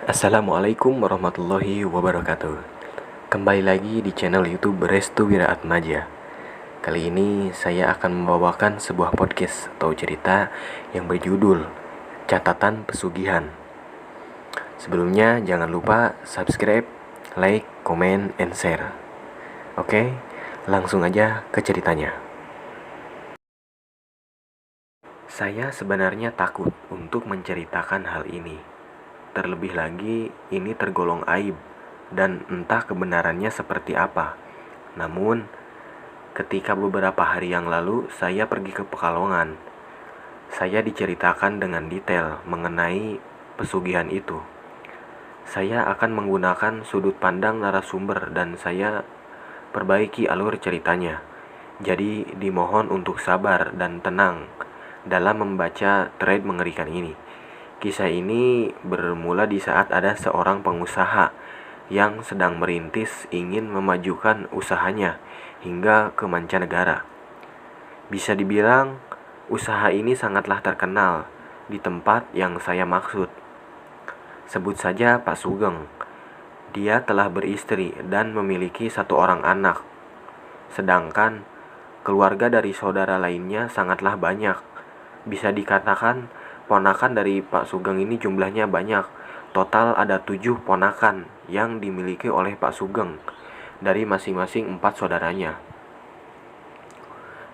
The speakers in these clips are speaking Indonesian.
Assalamualaikum warahmatullahi wabarakatuh. Kembali lagi di channel YouTube Restu Wiraatmaja. Kali ini saya akan membawakan sebuah podcast atau cerita yang berjudul Catatan Pesugihan. Sebelumnya jangan lupa subscribe, like, comment, and share. Oke, langsung aja ke ceritanya. Saya sebenarnya takut untuk menceritakan hal ini. Terlebih lagi, ini tergolong aib dan entah kebenarannya seperti apa. Namun, ketika beberapa hari yang lalu saya pergi ke Pekalongan, saya diceritakan dengan detail mengenai pesugihan itu. Saya akan menggunakan sudut pandang narasumber dan saya perbaiki alur ceritanya. Jadi, dimohon untuk sabar dan tenang dalam membaca thread mengerikan ini. Kisah ini bermula di saat ada seorang pengusaha yang sedang merintis ingin memajukan usahanya hingga ke mancanegara. Bisa dibilang, usaha ini sangatlah terkenal di tempat yang saya maksud. Sebut saja Pak Sugeng. Dia telah beristri dan memiliki satu orang anak. Sedangkan keluarga dari saudara lainnya sangatlah banyak. Bisa dikatakan ponakan dari Pak Sugeng ini jumlahnya banyak. Total ada 7 ponakan yang dimiliki oleh Pak Sugeng dari masing-masing 4 saudaranya.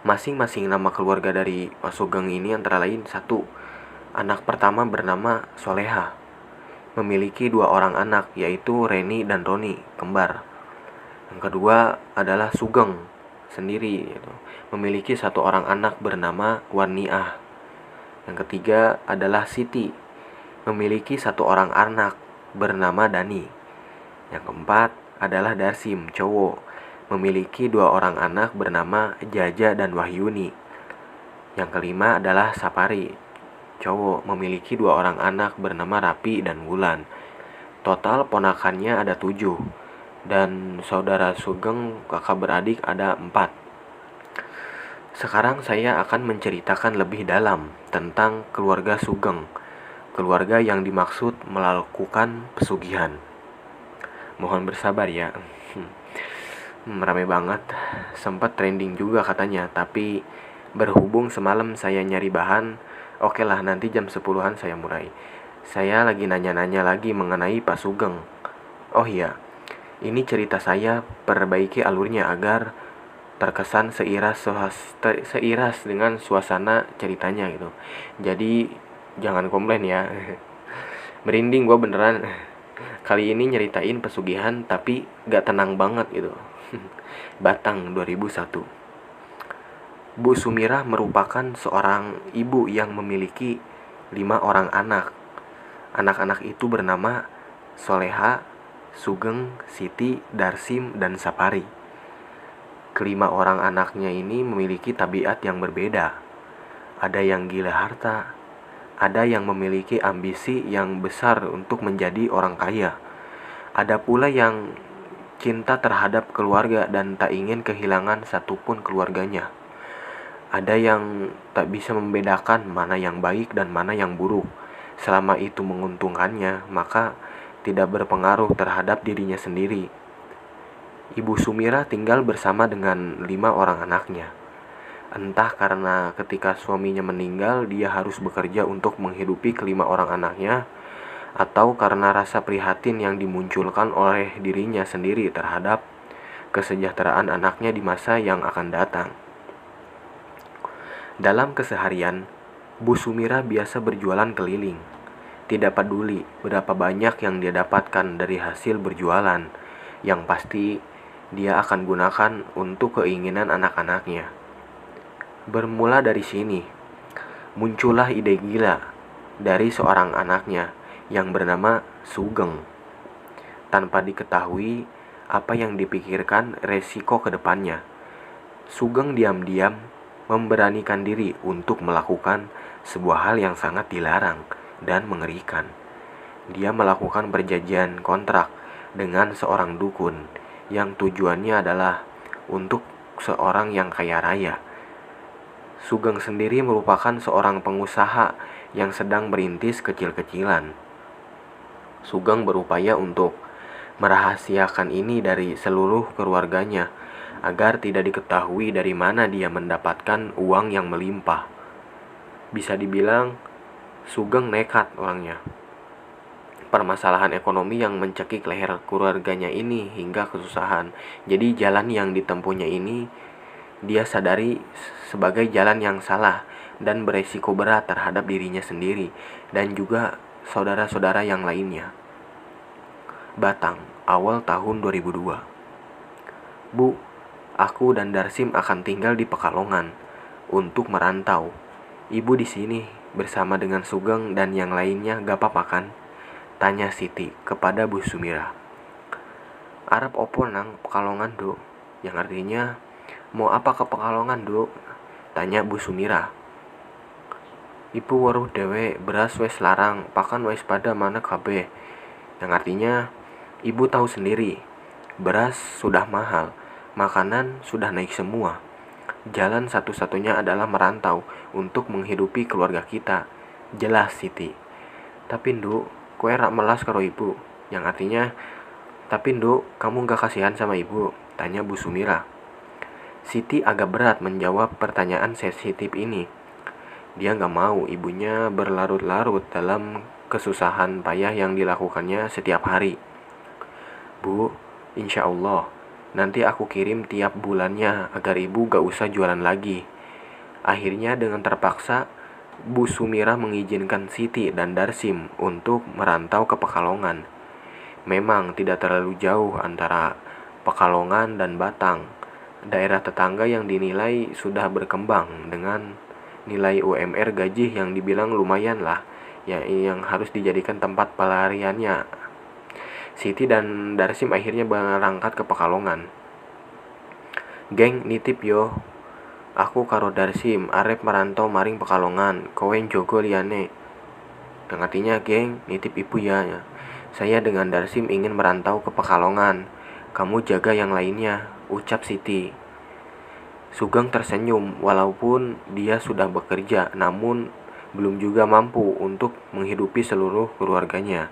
Masing-masing nama keluarga dari Pak Sugeng ini antara lain: 1. Anak pertama bernama Soleha, memiliki 2 orang anak, yaitu Reni dan Roni, kembar. Yang kedua adalah Sugeng sendiri, memiliki 1 orang anak bernama Warniah. Yang ketiga adalah Siti, memiliki 1 orang anak bernama Dani. Yang keempat adalah Darsim, cowok, memiliki 2 orang anak bernama Jaja dan Wahyuni. Yang kelima adalah Sapari, cowok, memiliki 2 orang anak bernama Rapi dan Wulan. Total ponakannya ada 7, dan saudara Sugeng kakak beradik ada 4. Sekarang saya akan menceritakan lebih dalam tentang keluarga Sugeng, keluarga yang dimaksud melakukan pesugihan. Mohon bersabar ya. Rame banget, sempat trending juga katanya, tapi berhubung semalam saya nyari bahan, oke lah nanti jam 10-an saya mulai. Saya lagi nanya-nanya lagi mengenai Pak Sugeng. Oh iya, ini cerita saya perbaiki alurnya agar terkesan seiras dengan suasana ceritanya gitu. Jadi jangan komplain ya. Merinding gue beneran. Kali ini nyeritain pesugihan tapi gak tenang banget gitu. Batang 2001. Bu Sumirah merupakan seorang ibu yang memiliki 5 orang anak. Anak-anak itu bernama Soleha, Sugeng, Siti, Darsim, dan Sapari. Kelima orang anaknya ini memiliki tabiat yang berbeda. Ada yang gila harta, ada yang memiliki ambisi yang besar untuk menjadi orang kaya. Ada pula yang cinta terhadap keluarga dan tak ingin kehilangan satupun keluarganya. Ada yang tak bisa membedakan mana yang baik dan mana yang buruk. Selama itu menguntungkannya, maka tidak berpengaruh terhadap dirinya sendiri. Ibu Sumirah tinggal bersama dengan 5 orang anaknya. Entah karena ketika suaminya meninggal dia harus bekerja untuk menghidupi kelima orang anaknya, atau karena rasa prihatin yang dimunculkan oleh dirinya sendiri terhadap kesejahteraan anaknya di masa yang akan datang. Dalam keseharian, Bu Sumirah biasa berjualan keliling. Tidak peduli berapa banyak yang dia dapatkan dari hasil berjualan, yang pasti dia akan gunakan untuk keinginan anak-anaknya. Bermula dari sini, muncullah ide gila dari seorang anaknya yang bernama Sugeng. Tanpa diketahui apa yang dipikirkan resiko ke depannya, Sugeng diam-diam memberanikan diri untuk melakukan sebuah hal yang sangat dilarang dan mengerikan. Dia melakukan perjanjian kontrak dengan seorang dukun yang tujuannya adalah untuk seorang yang kaya raya. Sugeng sendiri merupakan seorang pengusaha yang sedang merintis kecil-kecilan. Sugeng berupaya untuk merahasiakan ini dari seluruh keluarganya agar tidak diketahui dari mana dia mendapatkan uang yang melimpah. Bisa dibilang Sugeng nekat orangnya. Permasalahan ekonomi yang mencekik leher keluarganya ini hingga kesusahan. Jadi jalan yang ditempuhnya ini dia sadari sebagai jalan yang salah dan beresiko berat terhadap dirinya sendiri dan juga saudara-saudara yang lainnya. Batang, awal tahun 2002. Bu, aku dan Darsim akan tinggal di Pekalongan untuk merantau. Ibu di sini bersama dengan Sugeng dan yang lainnya gak apa-apa kan? Tanya Siti kepada Bu Sumira. Arep opo nang Pekalongan, Duk? Yang artinya, mau apa ke Pekalongan, Duk? Tanya Bu Sumira. Ibu weruh dewe beras wes larang, pakan wes pada mana kabeh. Yang artinya, ibu tahu sendiri, beras sudah mahal, makanan sudah naik semua. Jalan satu-satunya adalah merantau untuk menghidupi keluarga kita. Jelas Siti. Tapi Nduk, kue rak melas karo ibu. Yang artinya, tapi Nduk, kamu gak kasihan sama ibu? Tanya Bu Sumira. Siti agak berat menjawab pertanyaan sensitif ini. Dia gak mau ibunya berlarut-larut dalam kesusahan payah yang dilakukannya setiap hari. Bu, insya Allah, nanti aku kirim tiap bulannya agar ibu gak usah jualan lagi. Akhirnya dengan terpaksa, Bu Sumira mengizinkan Siti dan Darsim untuk merantau ke Pekalongan. Memang tidak terlalu jauh antara Pekalongan dan Batang, daerah tetangga yang dinilai sudah berkembang dengan nilai UMR gaji yang dibilang lumayan lah, ya, yang harus dijadikan tempat pelariannya. Siti dan Darsim akhirnya berangkat ke Pekalongan. Geng, nitip yo. Aku karo Darsim arep merantau maring Pekalongan, kowe njogo liyane. Yang artinya, geng, nitip ibu ya. Saya dengan Darsim ingin merantau ke Pekalongan. Kamu jaga yang lainnya, ucap Siti. Sugeng tersenyum walaupun dia sudah bekerja, namun belum juga mampu untuk menghidupi seluruh keluarganya.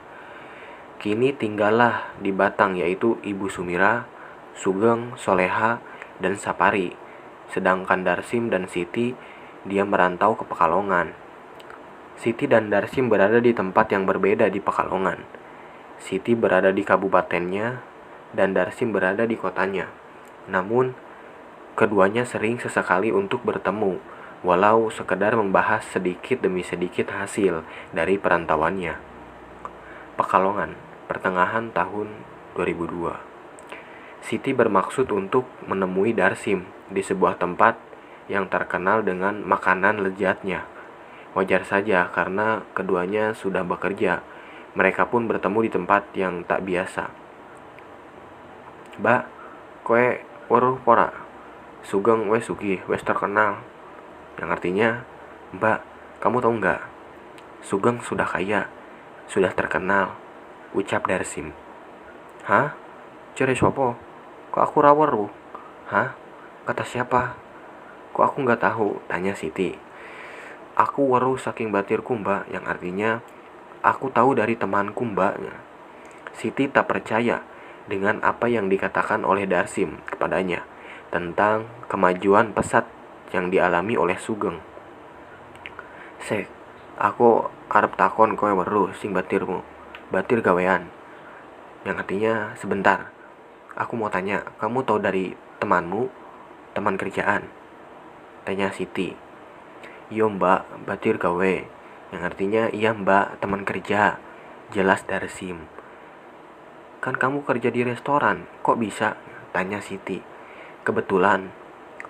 Kini tinggallah di Batang yaitu Ibu Sumira, Sugeng, Soleha, dan Sapari. Sedangkan Darsim dan Siti dia merantau ke Pekalongan. Siti dan Darsim berada di tempat yang berbeda di Pekalongan. Siti berada di kabupatennya dan Darsim berada di kotanya. Namun keduanya sering sesekali untuk bertemu, walau sekedar membahas sedikit demi sedikit hasil dari perantauannya. Pekalongan, pertengahan tahun 2002. Siti bermaksud untuk menemui Darsim di sebuah tempat yang terkenal dengan makanan lezatnya. Wajar saja karena keduanya sudah bekerja. Mereka pun bertemu di tempat yang tak biasa. Mbak, kowe weruh pora? Sugeng wes sugih, wes terkenal. Yang artinya, Mbak, kamu tahu nggak? Sugeng sudah kaya, sudah terkenal, ucap Darsim. Hah? Cere sopo? Kok aku raweruh? Hah? Kata siapa? Kok aku nggak tahu? Tanya Siti. Aku weruh saking batirku, Mbak, yang artinya aku tahu dari temanku, Mbak. Siti tak percaya dengan apa yang dikatakan oleh Darsim kepadanya tentang kemajuan pesat yang dialami oleh Sugeng. Sek, aku arep takon kowe weruh sing batirmu. Batir gawean. Yang artinya sebentar. Aku mau tanya, kamu tahu dari temanmu, teman kerjaan? Tanya Siti. Yo Mbak, batir gawe. Yang artinya iya Mbak, teman kerja. Jelas Darsim. Kan kamu kerja di restoran, kok bisa? Tanya Siti. Kebetulan,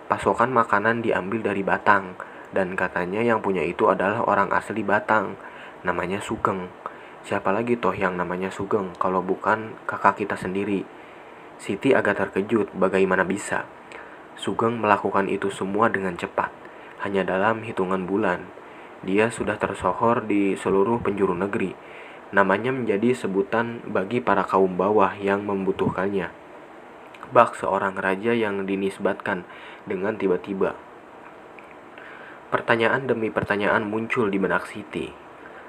pasokan makanan diambil dari Batang. Dan katanya yang punya itu adalah orang asli Batang. Namanya Sugeng. Siapa lagi toh yang namanya Sugeng kalau bukan kakak kita sendiri? Siti agak terkejut bagaimana bisa. Sugeng melakukan itu semua dengan cepat. Hanya dalam hitungan bulan. Dia sudah tersohor di seluruh penjuru negeri. Namanya menjadi sebutan bagi para kaum bawah yang membutuhkannya. Bak seorang raja yang dinisbatkan dengan tiba-tiba. Pertanyaan demi pertanyaan muncul di benak Siti.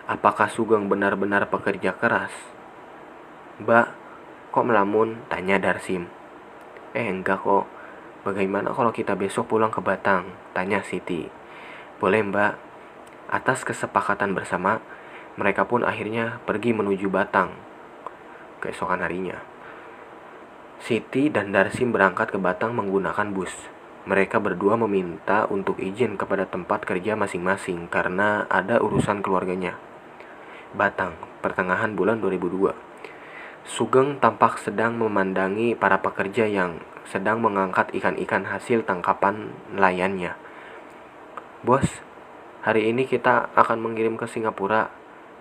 Apakah Sugeng benar-benar pekerja keras? Mbak, kok melamun? Tanya Darsim. Enggak kok. Bagaimana kalau kita besok pulang ke Batang? Tanya Siti. Boleh mbak. Atas kesepakatan bersama, mereka pun akhirnya pergi menuju Batang keesokan harinya. Siti dan Darsim berangkat ke Batang menggunakan bus. Mereka berdua meminta untuk izin kepada tempat kerja masing-masing karena ada urusan keluarganya. Batang, pertengahan bulan 2002. Sugeng tampak sedang memandangi para pekerja yang sedang mengangkat ikan-ikan hasil tangkapan nelayannya. Bos, hari ini kita akan mengirim ke Singapura,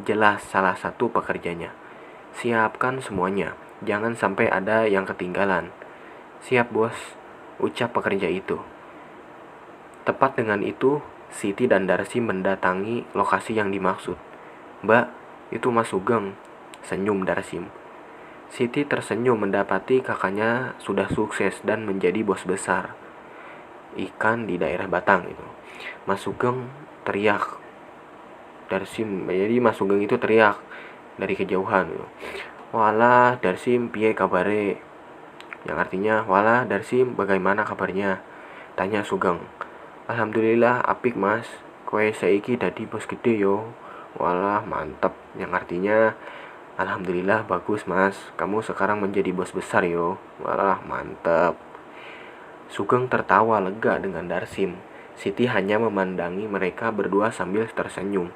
jelas salah satu pekerjanya. Siapkan semuanya, jangan sampai ada yang ketinggalan. Siap bos, ucap pekerja itu. Tepat dengan itu, Siti dan Darsi mendatangi lokasi yang dimaksud. Mbak, itu Mas Sugeng, senyum Darsim. Siti tersenyum mendapati kakaknya sudah sukses dan menjadi bos besar ikan di daerah Batang itu. Mas Sugeng teriak. Darsim, jadi Mas Sugeng itu teriak dari kejauhan gitu. Walah Darsim piye kabare? Yang artinya, walah Darsim bagaimana kabarnya? Tanya Sugeng. Alhamdulillah apik mas, kowe saiki dadi bos gede yo. Walah mantep. Yang artinya, alhamdulillah bagus mas, kamu sekarang menjadi bos besar yo. Walah mantep. Sugeng tertawa lega dengan Darsim. Siti hanya memandangi mereka berdua sambil tersenyum.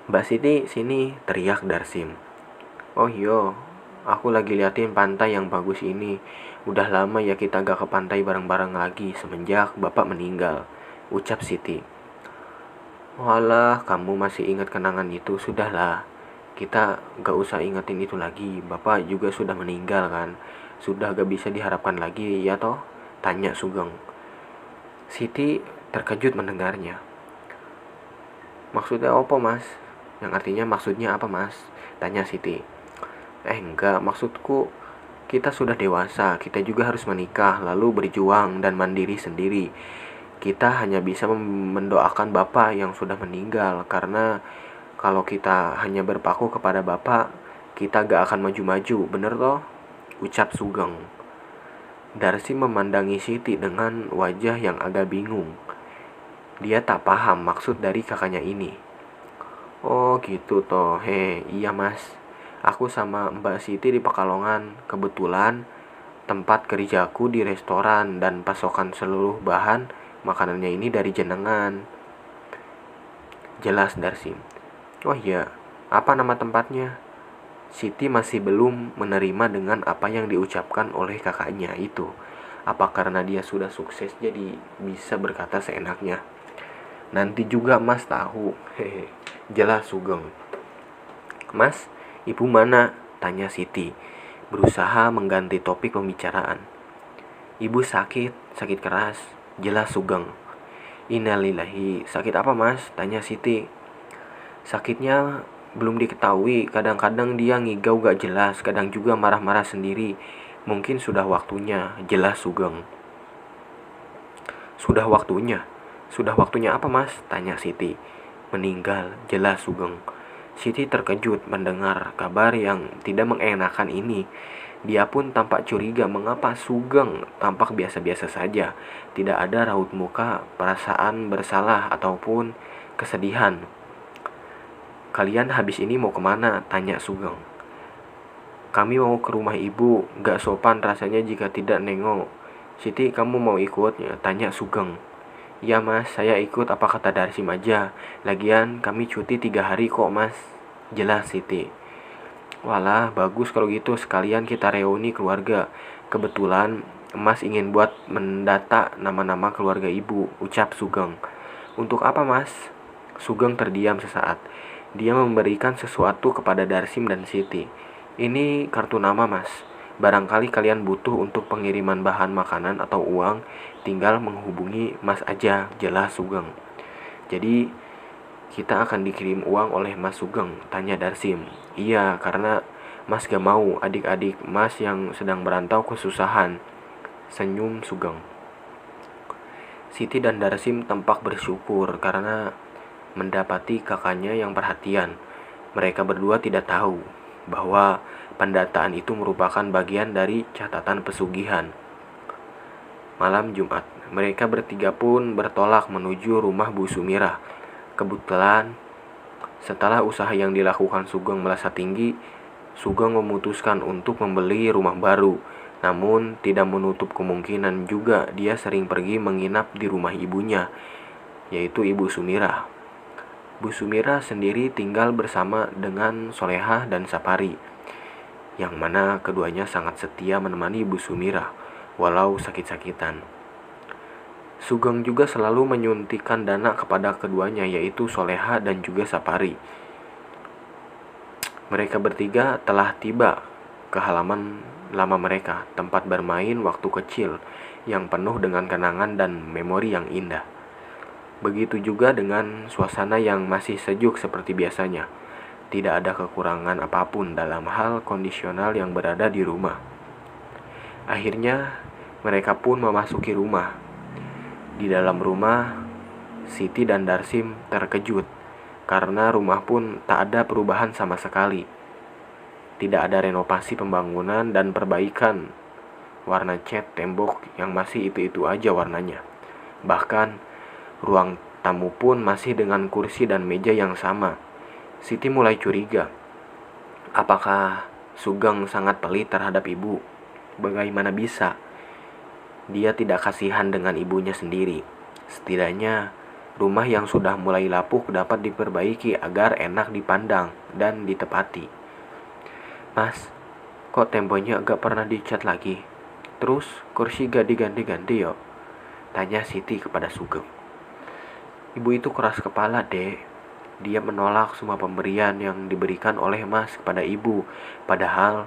Mbak Siti sini, teriak Darsim. Oh iya, aku lagi liatin pantai yang bagus ini. Udah lama ya kita gak ke pantai bareng-bareng lagi semenjak bapak meninggal, ucap Siti. Walah, kamu masih ingat kenangan itu? Sudahlah, kita gak usah ingetin itu lagi. Bapak juga sudah meninggal kan. Sudah gak bisa diharapkan lagi, ya toh? Tanya Sugeng. Siti terkejut mendengarnya. Maksudnya apa mas? Yang artinya maksudnya apa mas? Tanya Siti. Enggak, maksudku kita sudah dewasa, kita juga harus menikah, lalu berjuang dan mandiri sendiri. Kita hanya bisa mendoakan bapak yang sudah meninggal, karena kalau kita hanya berpaku kepada bapak, kita gak akan maju-maju, bener toh? Ucap Sugeng. Darsi memandangi Siti dengan wajah yang agak bingung. Dia tak paham maksud dari kakaknya ini. Oh gitu toh, iya mas. Aku sama Mbak Siti di Pekalongan. Kebetulan tempat kerjaku di restoran dan pasokan seluruh bahan makanannya ini dari jenengan. Jelas Darsim. Oh iya, apa nama tempatnya? Siti masih belum menerima dengan apa yang diucapkan oleh kakaknya itu. Apa karena dia sudah sukses jadi bisa berkata seenaknya? Nanti juga mas tahu. Hehe. Jelas Sugeng. Mas, ibu mana? Tanya Siti, berusaha mengganti topik pembicaraan. Ibu sakit keras. Jelas Sugeng. Innalillahi, sakit apa mas? Tanya Siti. Sakitnya belum diketahui, kadang-kadang dia ngigau gak jelas, kadang juga marah-marah sendiri. Mungkin sudah waktunya, jelas Sugeng. Sudah waktunya? Sudah waktunya apa mas? Tanya Siti. Meninggal, jelas Sugeng. Siti terkejut mendengar kabar yang tidak mengenakan ini. Dia pun tampak curiga mengapa Sugeng tampak biasa-biasa saja. Tidak ada raut muka, perasaan bersalah ataupun kesedihan. Kalian habis ini mau kemana? Tanya Sugeng. Kami mau ke rumah ibu, gak sopan rasanya jika tidak nengok. Siti, kamu mau ikutnya? Tanya Sugeng. Ya mas, saya ikut, apa kata Darsim aja. Lagian kami cuti 3 hari kok mas. Jelas Siti. Walah, bagus kalau gitu, sekalian kita reuni keluarga. Kebetulan mas ingin buat mendata nama-nama keluarga ibu, ucap Sugeng. Untuk apa mas? Sugeng terdiam sesaat. Dia memberikan sesuatu kepada Darsim dan Siti. Ini kartu nama mas. Barangkali kalian butuh untuk pengiriman bahan makanan atau uang, tinggal menghubungi mas aja, jelas Sugeng. Jadi kita akan dikirim uang oleh mas Sugeng? Tanya Darsim. Iya, karena mas gak mau adik-adik mas yang sedang merantau kesusahan, senyum Sugeng. Siti dan Darsim tampak bersyukur karena mendapati kakaknya yang perhatian. Mereka berdua tidak tahu bahwa pendataan itu merupakan bagian dari catatan pesugihan. Malam Jumat, mereka bertiga pun bertolak menuju rumah Bu Sumirah. Kebetulan, setelah usaha yang dilakukan Sugeng melesat tinggi, Sugeng memutuskan untuk membeli rumah baru. Namun, tidak menutup kemungkinan juga dia sering pergi menginap di rumah ibunya, yaitu Ibu Sumirah. Bu Sumirah sendiri tinggal bersama dengan Solehah dan Sapari, yang mana keduanya sangat setia menemani Bu Sumirah, walau sakit-sakitan. Sugeng juga selalu menyuntikkan dana kepada keduanya, yaitu Solehah dan juga Sapari. Mereka bertiga telah tiba ke halaman lama mereka, tempat bermain waktu kecil yang penuh dengan kenangan dan memori yang indah. Begitu juga dengan suasana yang masih sejuk seperti biasanya. Tidak ada kekurangan apapun dalam hal kondisional yang berada di rumah. Akhirnya, mereka pun memasuki rumah. Di dalam rumah, Siti dan Darsim terkejut karena rumah pun tak ada perubahan sama sekali. Tidak ada renovasi pembangunan dan perbaikan. Warna cat tembok yang masih itu-itu aja warnanya. Bahkan, ruang tamu pun masih dengan kursi dan meja yang sama. Siti mulai curiga. Apakah Sugeng sangat pelit terhadap ibu? Bagaimana bisa dia tidak kasihan dengan ibunya sendiri? Setidaknya, rumah yang sudah mulai lapuk dapat diperbaiki agar enak dipandang dan ditepati. Mas, kok temboknya gak pernah dicat lagi? Terus kursi gak diganti-ganti yo? Tanya Siti kepada Sugeng. Ibu itu keras kepala, Dek. Dia menolak semua pemberian yang diberikan oleh Mas kepada ibu. Padahal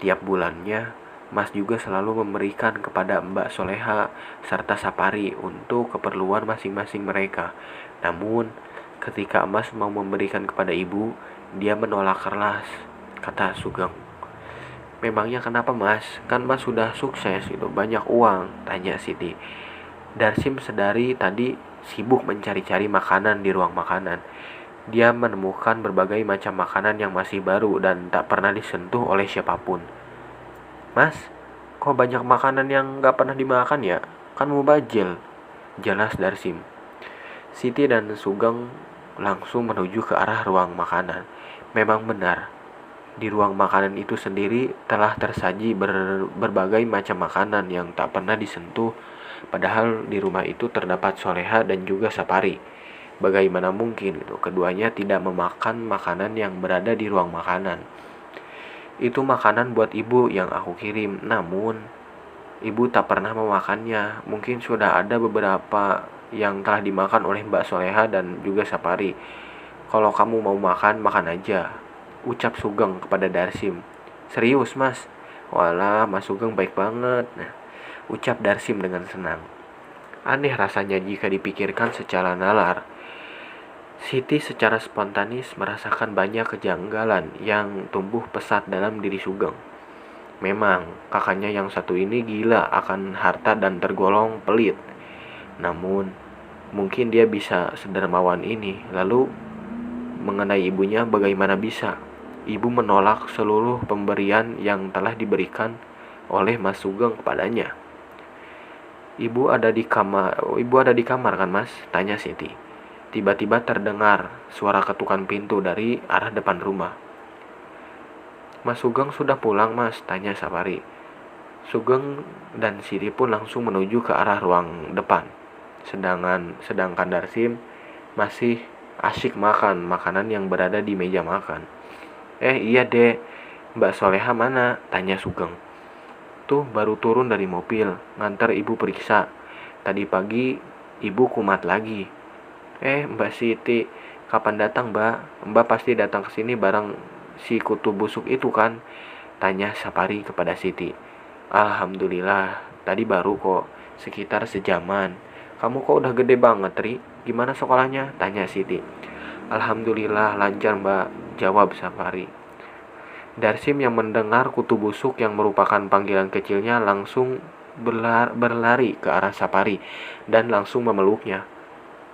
tiap bulannya Mas juga selalu memberikan kepada Mbak Soleha serta Sapari untuk keperluan masing-masing mereka. Namun, ketika Mas mau memberikan kepada ibu, dia menolak keras, kata Sugeng. Memangnya kenapa, Mas? Kan Mas sudah sukses, itu banyak uang, tanya Siti. Darsim sedari tadi sibuk mencari-cari makanan di ruang makanan. Dia menemukan berbagai macam makanan yang masih baru dan tak pernah disentuh oleh siapapun. Mas, kok banyak makanan yang gak pernah dimakan ya? Kan mubazir, jelas Darsim. Siti dan Sugeng langsung menuju ke arah ruang makanan. Memang benar, di ruang makanan itu sendiri telah tersaji berbagai macam makanan yang tak pernah disentuh. Padahal di rumah itu terdapat Soleha dan juga Sapari. Bagaimana mungkin keduanya tidak memakan makanan yang berada di ruang makanan? Itu makanan buat ibu yang aku kirim, namun ibu tak pernah memakannya. Mungkin sudah ada beberapa yang telah dimakan oleh Mbak Soleha dan juga Sapari. Kalau kamu mau makan, makan aja, ucap Sugeng kepada Darsim. Serius, Mas? Walah, Mas Sugeng baik banget. Ucap Darsim dengan senang. Aneh rasanya jika dipikirkan secara nalar. Siti secara spontanis merasakan banyak kejanggalan yang tumbuh pesat dalam diri Sugeng. Memang, kakaknya yang satu ini gila akan harta dan tergolong pelit. Namun, mungkin dia bisa sedermawan ini. Lalu, mengenai ibunya bagaimana bisa? Ibu menolak seluruh pemberian yang telah diberikan oleh Mas Sugeng kepadanya. Ibu ada di kamar kan, Mas? Tanya Siti. Tiba-tiba terdengar suara ketukan pintu dari arah depan rumah. Mas Sugeng sudah pulang, Mas? Tanya Sapari. Sugeng dan Siti pun langsung menuju ke arah ruang depan. Sedangkan Darsim masih asyik makan makanan yang berada di meja makan. Iya deh, Mbak Soleha mana? Tanya Sugeng. Tuh baru turun dari mobil, ngantar ibu periksa. Tadi pagi ibu kumat lagi. Mbak Siti, kapan datang, Mbak? Mbak pasti datang ke sini bareng si kutu busuk itu kan? Tanya Sapari kepada Siti. Alhamdulillah, tadi baru kok, sekitar sejaman. Kamu kok udah gede banget, Ri? Gimana sekolahnya? Tanya Siti. Alhamdulillah lancar, Mbak, jawab Sapari. Darsim yang mendengar kutu busuk yang merupakan panggilan kecilnya langsung berlari ke arah Sapari dan langsung memeluknya.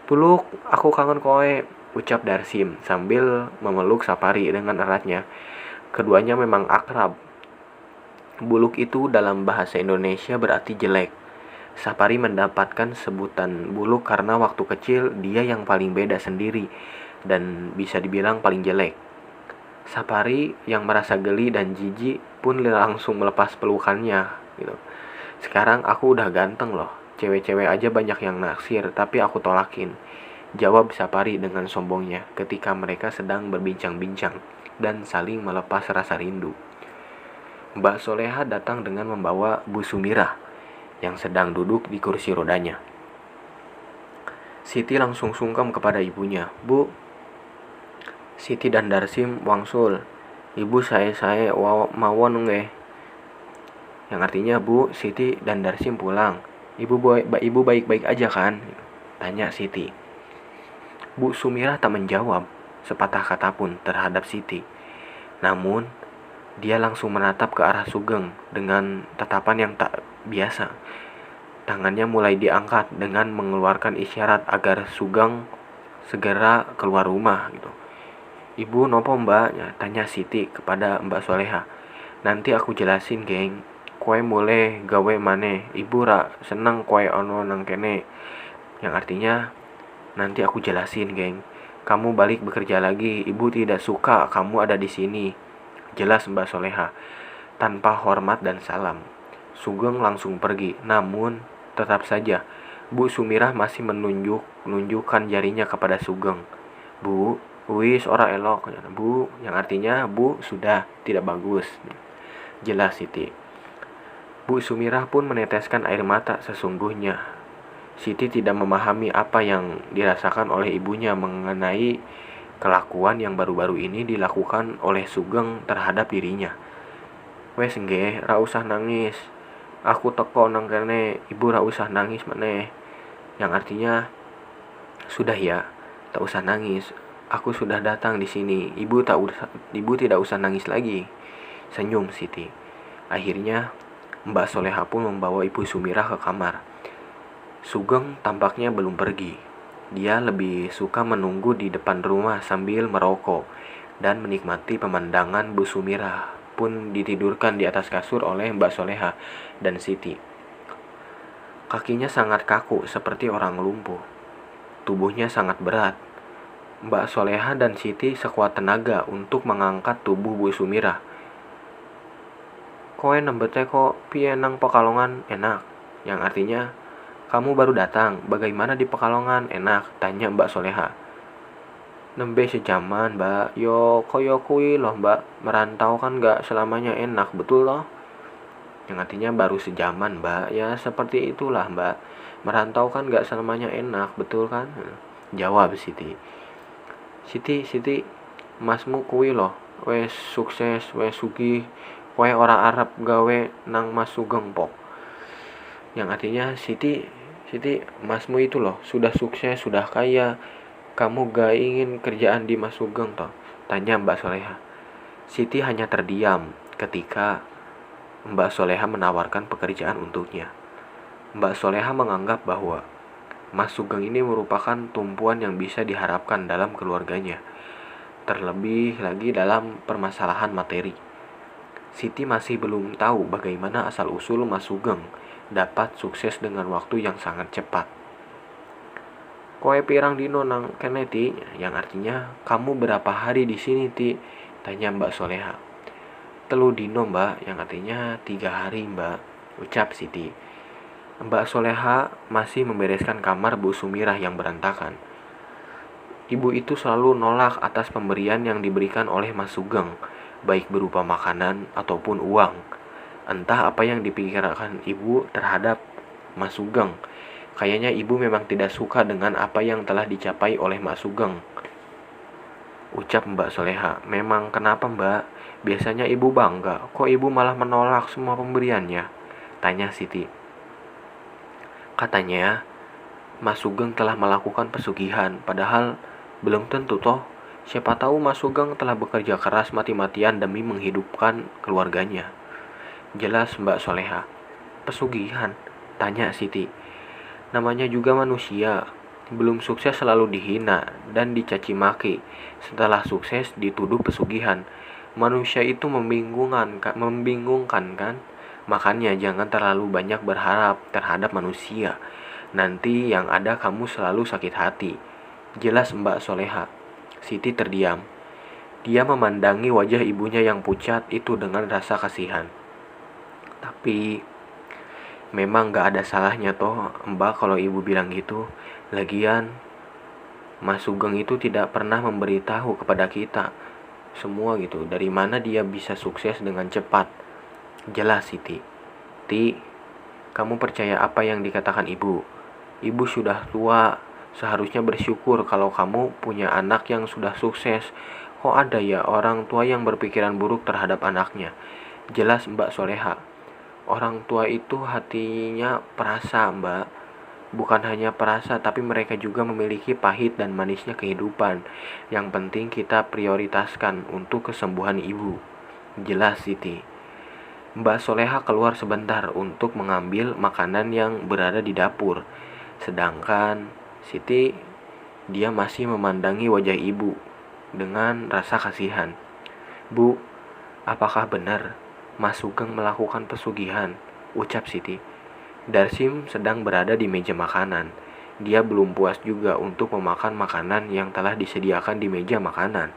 Peluk, aku kangen koe, ucap Darsim sambil memeluk Sapari dengan eratnya. Keduanya memang akrab. Buluk itu dalam bahasa Indonesia berarti jelek. Sapari mendapatkan sebutan buluk karena waktu kecil dia yang paling beda sendiri dan bisa dibilang paling jelek. Sapari yang merasa geli dan jijik pun langsung melepas pelukannya gitu. Sekarang aku udah ganteng loh. Cewek-cewek aja banyak yang naksir, tapi aku tolakin. Jawab Sapari dengan sombongnya ketika mereka sedang berbincang-bincang dan saling melepas rasa rindu. Mbak Soleha datang dengan membawa Bu Sumirah yang sedang duduk di kursi rodanya. Siti langsung sungkem kepada ibunya. Bu, Siti dan Darsim wangsul. Ibu saya mawon nggih. Yang artinya, Bu, Siti dan Darsim pulang. Ibu baik-baik aja kan? Tanya Siti. Bu Sumirah tak menjawab sepatah kata pun terhadap Siti. Namun, dia langsung menatap ke arah Sugeng dengan tatapan yang tak biasa. Tangannya mulai diangkat dengan mengeluarkan isyarat agar Sugeng segera keluar rumah gitu. Ibu nopo mbak? Tanya Siti kepada Mbak Soleha. Nanti aku jelasin geng. Kue mulai gawe maneh. Ibu ra seneng kue ono nang kene. Yang artinya nanti aku jelasin geng. Kamu balik bekerja lagi. Ibu tidak suka kamu ada di sini. Jelas Mbak Soleha. Tanpa hormat dan salam. Sugeng langsung pergi. Namun tetap saja Bu Sumirah masih menunjukkan jarinya kepada Sugeng. Bu, wis ora elok. Bu, yang artinya Bu sudah tidak bagus. Jelas Siti. Bu Sumirah pun meneteskan air mata sesungguhnya. Siti tidak memahami apa yang dirasakan oleh ibunya mengenai kelakuan yang baru-baru ini dilakukan oleh Sugeng terhadap dirinya. Wes nggih, ra usah nangis. Aku teko nang kene, ibu ra usah nangis meneh. Yang artinya sudah ya, tak usah nangis. Aku sudah datang di sini. Ibu tidak usah nangis lagi. Senyum Siti. Akhirnya Mbak Soleha pun membawa Ibu Sumirah ke kamar. Sugeng tampaknya belum pergi. Dia lebih suka menunggu di depan rumah sambil merokok dan menikmati pemandangan. Bu Sumirah pun ditidurkan di atas kasur oleh Mbak Soleha dan Siti. Kakinya sangat kaku seperti orang lumpuh. Tubuhnya sangat berat. Mbak Soleha dan Siti sekuat tenaga untuk mengangkat tubuh Bu Sumirah. Koe nembete kok piye nang Pekalongan enak? Yang artinya, kamu baru datang, bagaimana di Pekalongan enak? Tanya Mbak Soleha. Nembe sejaman mbak, yo koyo kui loh mbak, merantau kan gak selamanya enak, betul loh? Yang artinya baru sejaman mbak, ya seperti itulah mbak, merantau kan gak selamanya enak, betul kan? Jawab Siti. Siti, masmu kui loh, wes sukses, wes sugih, kowe ora arep gawe nang Mas Sugeng pok. Yang artinya Siti, masmu itu loh, sudah sukses, sudah kaya, kamu gak ingin kerjaan di Mas Sugeng toh? Tanya Mbak Soleha. Siti hanya terdiam ketika Mbak Soleha menawarkan pekerjaan untuknya. Mbak Soleha menganggap bahwa Mas Sugeng ini merupakan tumpuan yang bisa diharapkan dalam keluarganya, terlebih lagi dalam permasalahan materi. Siti masih belum tahu bagaimana asal-usul Mas Sugeng dapat sukses dengan waktu yang sangat cepat. Koe pirang dino nang kene ti? Yang artinya, kamu berapa hari di sini ti? Tanya Mbak Soleha. 3 dino mbak, yang artinya 3 hari mbak, ucap Siti. Mbak Soleha masih membereskan kamar Bu Sumirah yang berantakan. Ibu itu selalu nolak atas pemberian yang diberikan oleh Mas Sugeng, baik berupa makanan ataupun uang. Entah apa yang dipikirkan ibu terhadap Mas Sugeng. Kayaknya ibu memang tidak suka dengan apa yang telah dicapai oleh Mas Sugeng. Ucap Mbak Soleha. Memang kenapa mbak? Biasanya ibu bangga, kok ibu malah menolak semua pemberiannya? Tanya Siti. Katanya, Mas Sugeng telah melakukan pesugihan, padahal belum tentu toh. Siapa tahu Mas Sugeng telah bekerja keras mati-matian demi menghidupkan keluarganya. Jelas Mbak Soleha. Pesugihan? Tanya Siti. Namanya juga manusia. Belum sukses selalu dihina dan dicaci maki. Setelah sukses dituduh pesugihan. Manusia itu membingungkan kan? Makanya jangan terlalu banyak berharap terhadap manusia. Nanti yang ada kamu selalu sakit hati. Jelas Mbak Soleha. Siti terdiam. Dia memandangi wajah ibunya yang pucat itu dengan rasa kasihan. Tapi memang gak ada salahnya toh Mbak kalau ibu bilang gitu. Lagian Mas Sugeng itu tidak pernah memberitahu kepada kita semua gitu. Dari mana dia bisa sukses dengan cepat? Jelas Siti. Ti, kamu percaya apa yang dikatakan ibu? Ibu sudah tua, seharusnya bersyukur kalau kamu punya anak yang sudah sukses. Kok ada ya orang tua yang berpikiran buruk terhadap anaknya? Jelas Mbak Soleha. Orang tua itu hatinya perasa, Mbak. Bukan hanya perasa, tapi mereka juga memiliki pahit dan manisnya kehidupan. Yang penting kita prioritaskan untuk kesembuhan ibu. Jelas Siti. Mbak Soleha keluar sebentar untuk mengambil makanan yang berada di dapur. Sedangkan Siti, dia masih memandangi wajah ibu dengan rasa kasihan. Bu, apakah benar Mas Sugeng melakukan pesugihan? Ucap Siti. Darsim sedang berada di meja makanan. Dia belum puas juga untuk memakan makanan yang telah disediakan di meja makanan.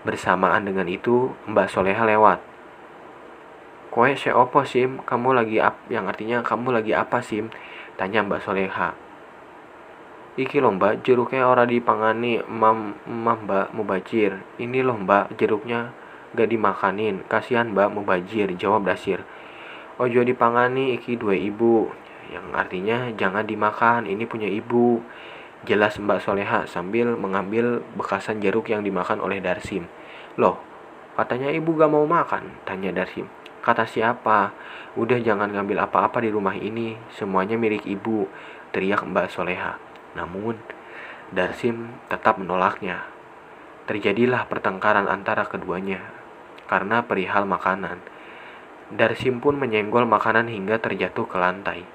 Bersamaan dengan itu, Mbak Soleha lewat. Koe se opo Sim? Kamu lagi yang artinya kamu lagi apa Sim? Tanya Mbak Soleha. Iki loh Mbak, jeruknya ora dipangani Mbak mubajir. Ini loh Mbak, jeruknya gak dimakanin. Kasihan Mbak mubajir, jawab Dasir. Ojo dipangani iki dua ibu, yang artinya jangan dimakan, ini punya ibu. Jelas Mbak Soleha sambil mengambil bekasan jeruk yang dimakan oleh Darsim. Loh, katanya ibu gak mau makan? Tanya Darsim. Kata siapa? Udah jangan ngambil apa-apa di rumah ini, semuanya milik ibu, teriak Mbak Soleha. Namun Darsim tetap menolaknya. Terjadilah pertengkaran antara keduanya karena perihal makanan. Darsim pun menyenggol makanan hingga terjatuh ke lantai.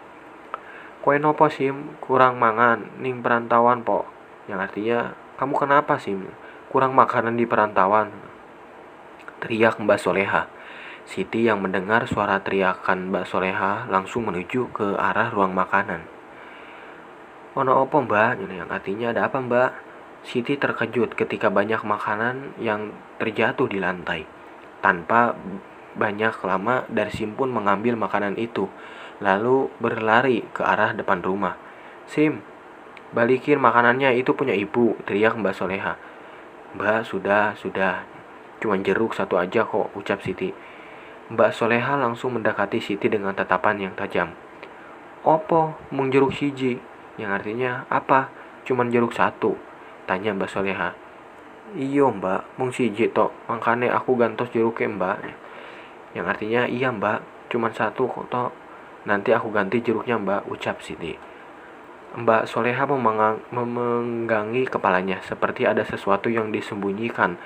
Koe nopo Sim? Kurang mangan ning perantauan po. Yang artinya, kamu kenapa Sim? Kurang makanan di perantauan, teriak Mbak Soleha. Siti yang mendengar suara teriakan Mbak Soleha langsung menuju ke arah ruang makanan. Ono opo Mbak? Yang artinya ada apa Mbak? Siti terkejut ketika banyak makanan yang terjatuh di lantai. Tanpa banyak lama, Darsim pun mengambil makanan itu, lalu berlari ke arah depan rumah. Sim, balikin makanannya, itu punya ibu, teriak Mbak Soleha. Mbak, sudah, cuma jeruk satu aja kok, ucap Siti. Mbak Soleha langsung mendekati Siti dengan tatapan yang tajam. Opo, mung jeruk siji? Yang artinya, apa? Cuman jeruk satu, tanya Mbak Soleha. Iyo Mbak, mung siji tok, makane aku gantos jeruknya Mbak. Yang artinya, iya Mbak, cuman satu kok tok. Nanti aku ganti jeruknya Mbak, ucap Siti. Mbak Soleha memenggangi kepalanya seperti ada sesuatu yang disembunyikan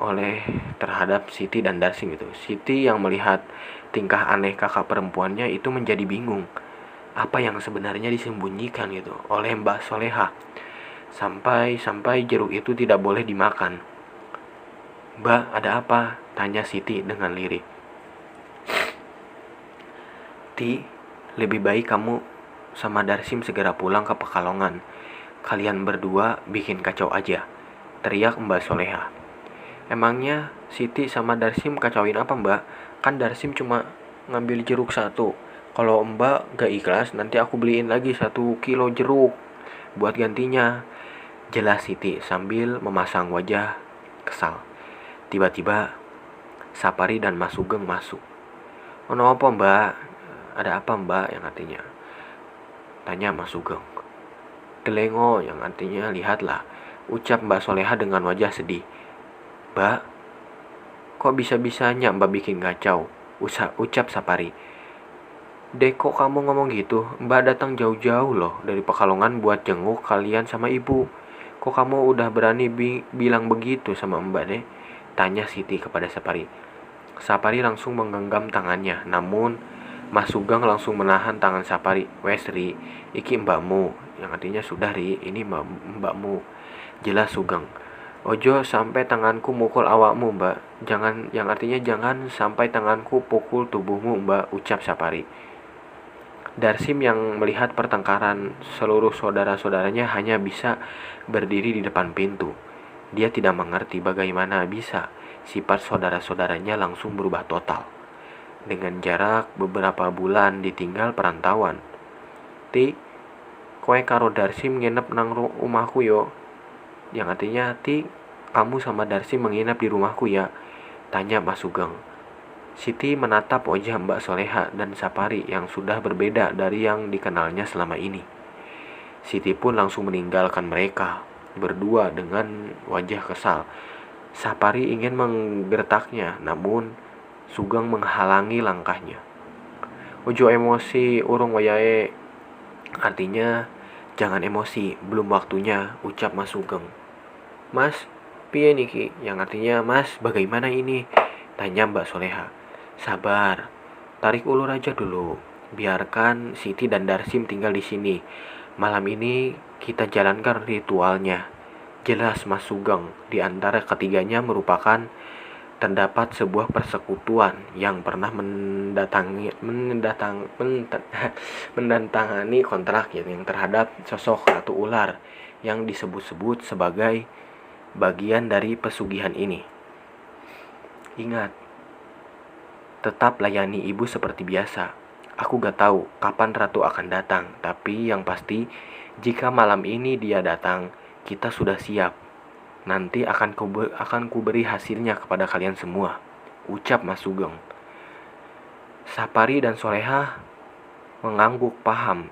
oleh terhadap Siti dan Darsim itu. Siti yang melihat tingkah aneh kakak perempuannya itu menjadi bingung. Apa yang sebenarnya disembunyikan gitu oleh Mbak Soleha. Sampai jeruk itu tidak boleh dimakan. Mbak, ada apa? Tanya Siti dengan lirih. Ti, lebih baik kamu sama Darsim segera pulang ke Pekalongan. Kalian berdua bikin kacau aja, teriak Mbak Soleha. Emangnya Siti sama Darsim kacauin apa Mbak? Kan Darsim cuma ngambil jeruk satu. Kalau Mbak gak ikhlas, nanti aku beliin lagi 1 kilo jeruk buat gantinya, jelas Siti sambil memasang wajah kesal. Tiba-tiba Sapari dan Mas Sugeng masuk. Ono apa Mbak? Ada apa Mbak? Yang artinya, tanya Mas Sugeng. Delengo, yang artinya lihatlah, ucap Mbak Soleha dengan wajah sedih. Mbak, kok bisa-bisanya Mbak bikin kacau? Ucap Sapari. Dek, kok kamu ngomong gitu? Mbak datang jauh-jauh loh dari Pekalongan buat jenguk kalian sama ibu. Kok kamu udah berani bilang begitu sama Mbak deh? Tanya Siti kepada Sapari. Sapari langsung menggenggam tangannya, namun Mas Sugeng langsung menahan tangan Sapari. Wes Ri, iki mbakmu. Yang artinya sudah Ri, ini mbakmu, jelas Sugeng. Ojo sampai tanganku mukul awakmu, Mbak. Yang artinya jangan sampai tanganku pukul tubuhmu, Mbak, ucap Sapari. Darsim yang melihat pertengkaran seluruh saudara-saudaranya hanya bisa berdiri di depan pintu. Dia tidak mengerti bagaimana bisa sifat saudara-saudaranya langsung berubah total. Dengan jarak beberapa bulan ditinggal perantauan. Ti, koe karo Darsim nginep nang rumahku yo. Yang artinya, Ti, kamu sama Darsim menginap di rumahku ya? Tanya Mas Sugeng. Siti menatap wajah Mbak Soleha dan Sapari yang sudah berbeda dari yang dikenalnya selama ini. Siti pun langsung meninggalkan mereka berdua dengan wajah kesal. Sapari ingin menggertaknya, namun Sugeng menghalangi langkahnya. Ojo emosi urung wayahe. Artinya, jangan emosi, belum waktunya, ucap Mas Sugeng. Mas, piye niki? Yang artinya, Mas, bagaimana ini? Tanya Mbak Soleha. Sabar, tarik ulur aja dulu. Biarkan Siti dan Darsim tinggal di sini. Malam ini kita jalankan ritualnya. Jelas Mas Sugeng, di antara ketiganya merupakan terdapat sebuah persekutuan yang pernah mendatangani kontrak yang terhadap sosok Ratu Ular yang disebut-sebut sebagai bagian dari pesugihan ini. Ingat, tetap layani ibu seperti biasa. Aku gak tahu kapan Ratu akan datang, tapi yang pasti jika malam ini dia datang, kita sudah siap. Nanti akan ku beri hasilnya kepada kalian semua, ucap Mas Sugeng. Sapari dan Soleha mengangguk paham.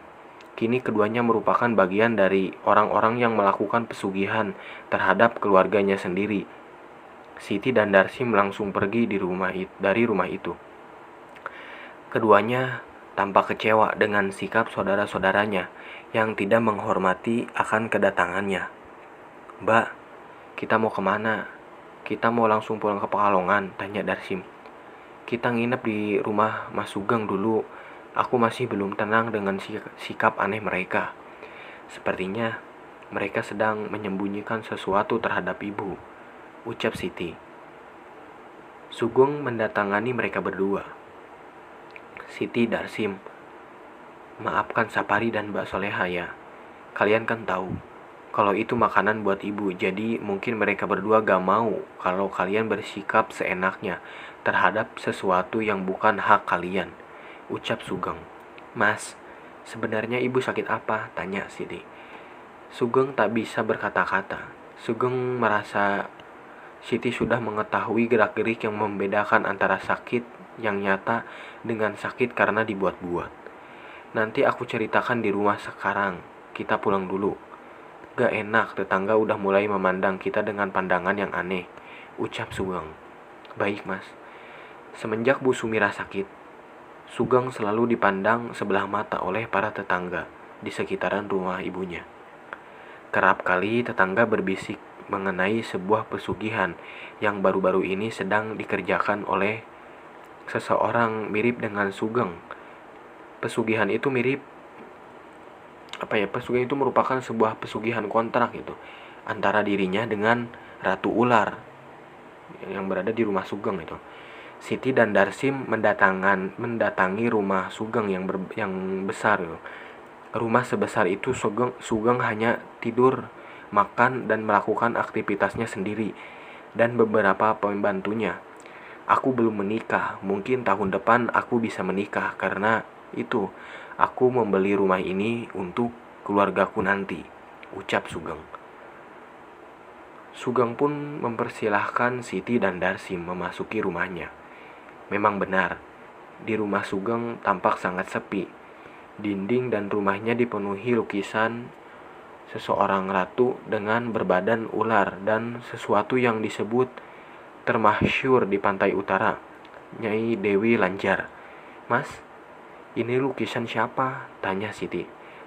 Kini keduanya merupakan bagian dari orang-orang yang melakukan pesugihan terhadap keluarganya sendiri. Siti dan Darsim langsung pergi dari rumah itu. Keduanya tampak kecewa dengan sikap saudara-saudaranya yang tidak menghormati akan kedatangannya. Mbak, kita mau kemana? Kita mau langsung pulang ke Pekalongan, tanya Darsim. Kita nginep di rumah Mas Sugeng dulu. Aku masih belum tenang dengan sikap aneh mereka. Sepertinya mereka sedang menyembunyikan sesuatu terhadap ibu, ucap Siti. Sugeng mendatangani mereka berdua. Siti, Darsim, maafkan Sapari dan Mbak Soleha ya. Kalian kan tahu kalau itu makanan buat ibu, jadi mungkin mereka berdua gak mau kalau kalian bersikap seenaknya terhadap sesuatu yang bukan hak kalian, ucap Sugeng. Mas, sebenarnya ibu sakit apa? Tanya Siti. Sugeng tak bisa berkata-kata. Sugeng merasa Siti sudah mengetahui gerak-gerik yang membedakan antara sakit yang nyata dengan sakit karena dibuat-buat. Nanti aku ceritakan di rumah sekarang, kita pulang dulu. Gak enak, tetangga udah mulai memandang kita dengan pandangan yang aneh, ucap Sugeng. Baik mas. Semenjak Bu Sumira sakit, Sugeng selalu dipandang sebelah mata oleh para tetangga di sekitaran rumah ibunya. Kerap kali tetangga berbisik mengenai sebuah pesugihan yang baru-baru ini sedang dikerjakan oleh seseorang mirip dengan Sugeng. Pesugihan itu pesugihan itu merupakan sebuah pesugihan kontrak itu antara dirinya dengan Ratu Ular yang berada di rumah Sugeng itu. Siti dan Darsim mendatangi rumah Sugeng yang besar itu. Rumah sebesar itu Sugeng hanya tidur, makan dan melakukan aktivitasnya sendiri dan beberapa pembantunya. Aku belum menikah, mungkin tahun depan aku bisa menikah karena itu aku membeli rumah ini untuk keluargaku nanti, ucap Sugeng. Sugeng pun mempersilahkan Siti dan Darsim memasuki rumahnya. Memang benar, di rumah Sugeng tampak sangat sepi. Dinding dan rumahnya dipenuhi lukisan seseorang ratu dengan berbadan ular dan sesuatu yang disebut termasyhur di pantai utara, Nyai Dewi Lanjar. Mas, ini lukisan siapa? Tanya Siti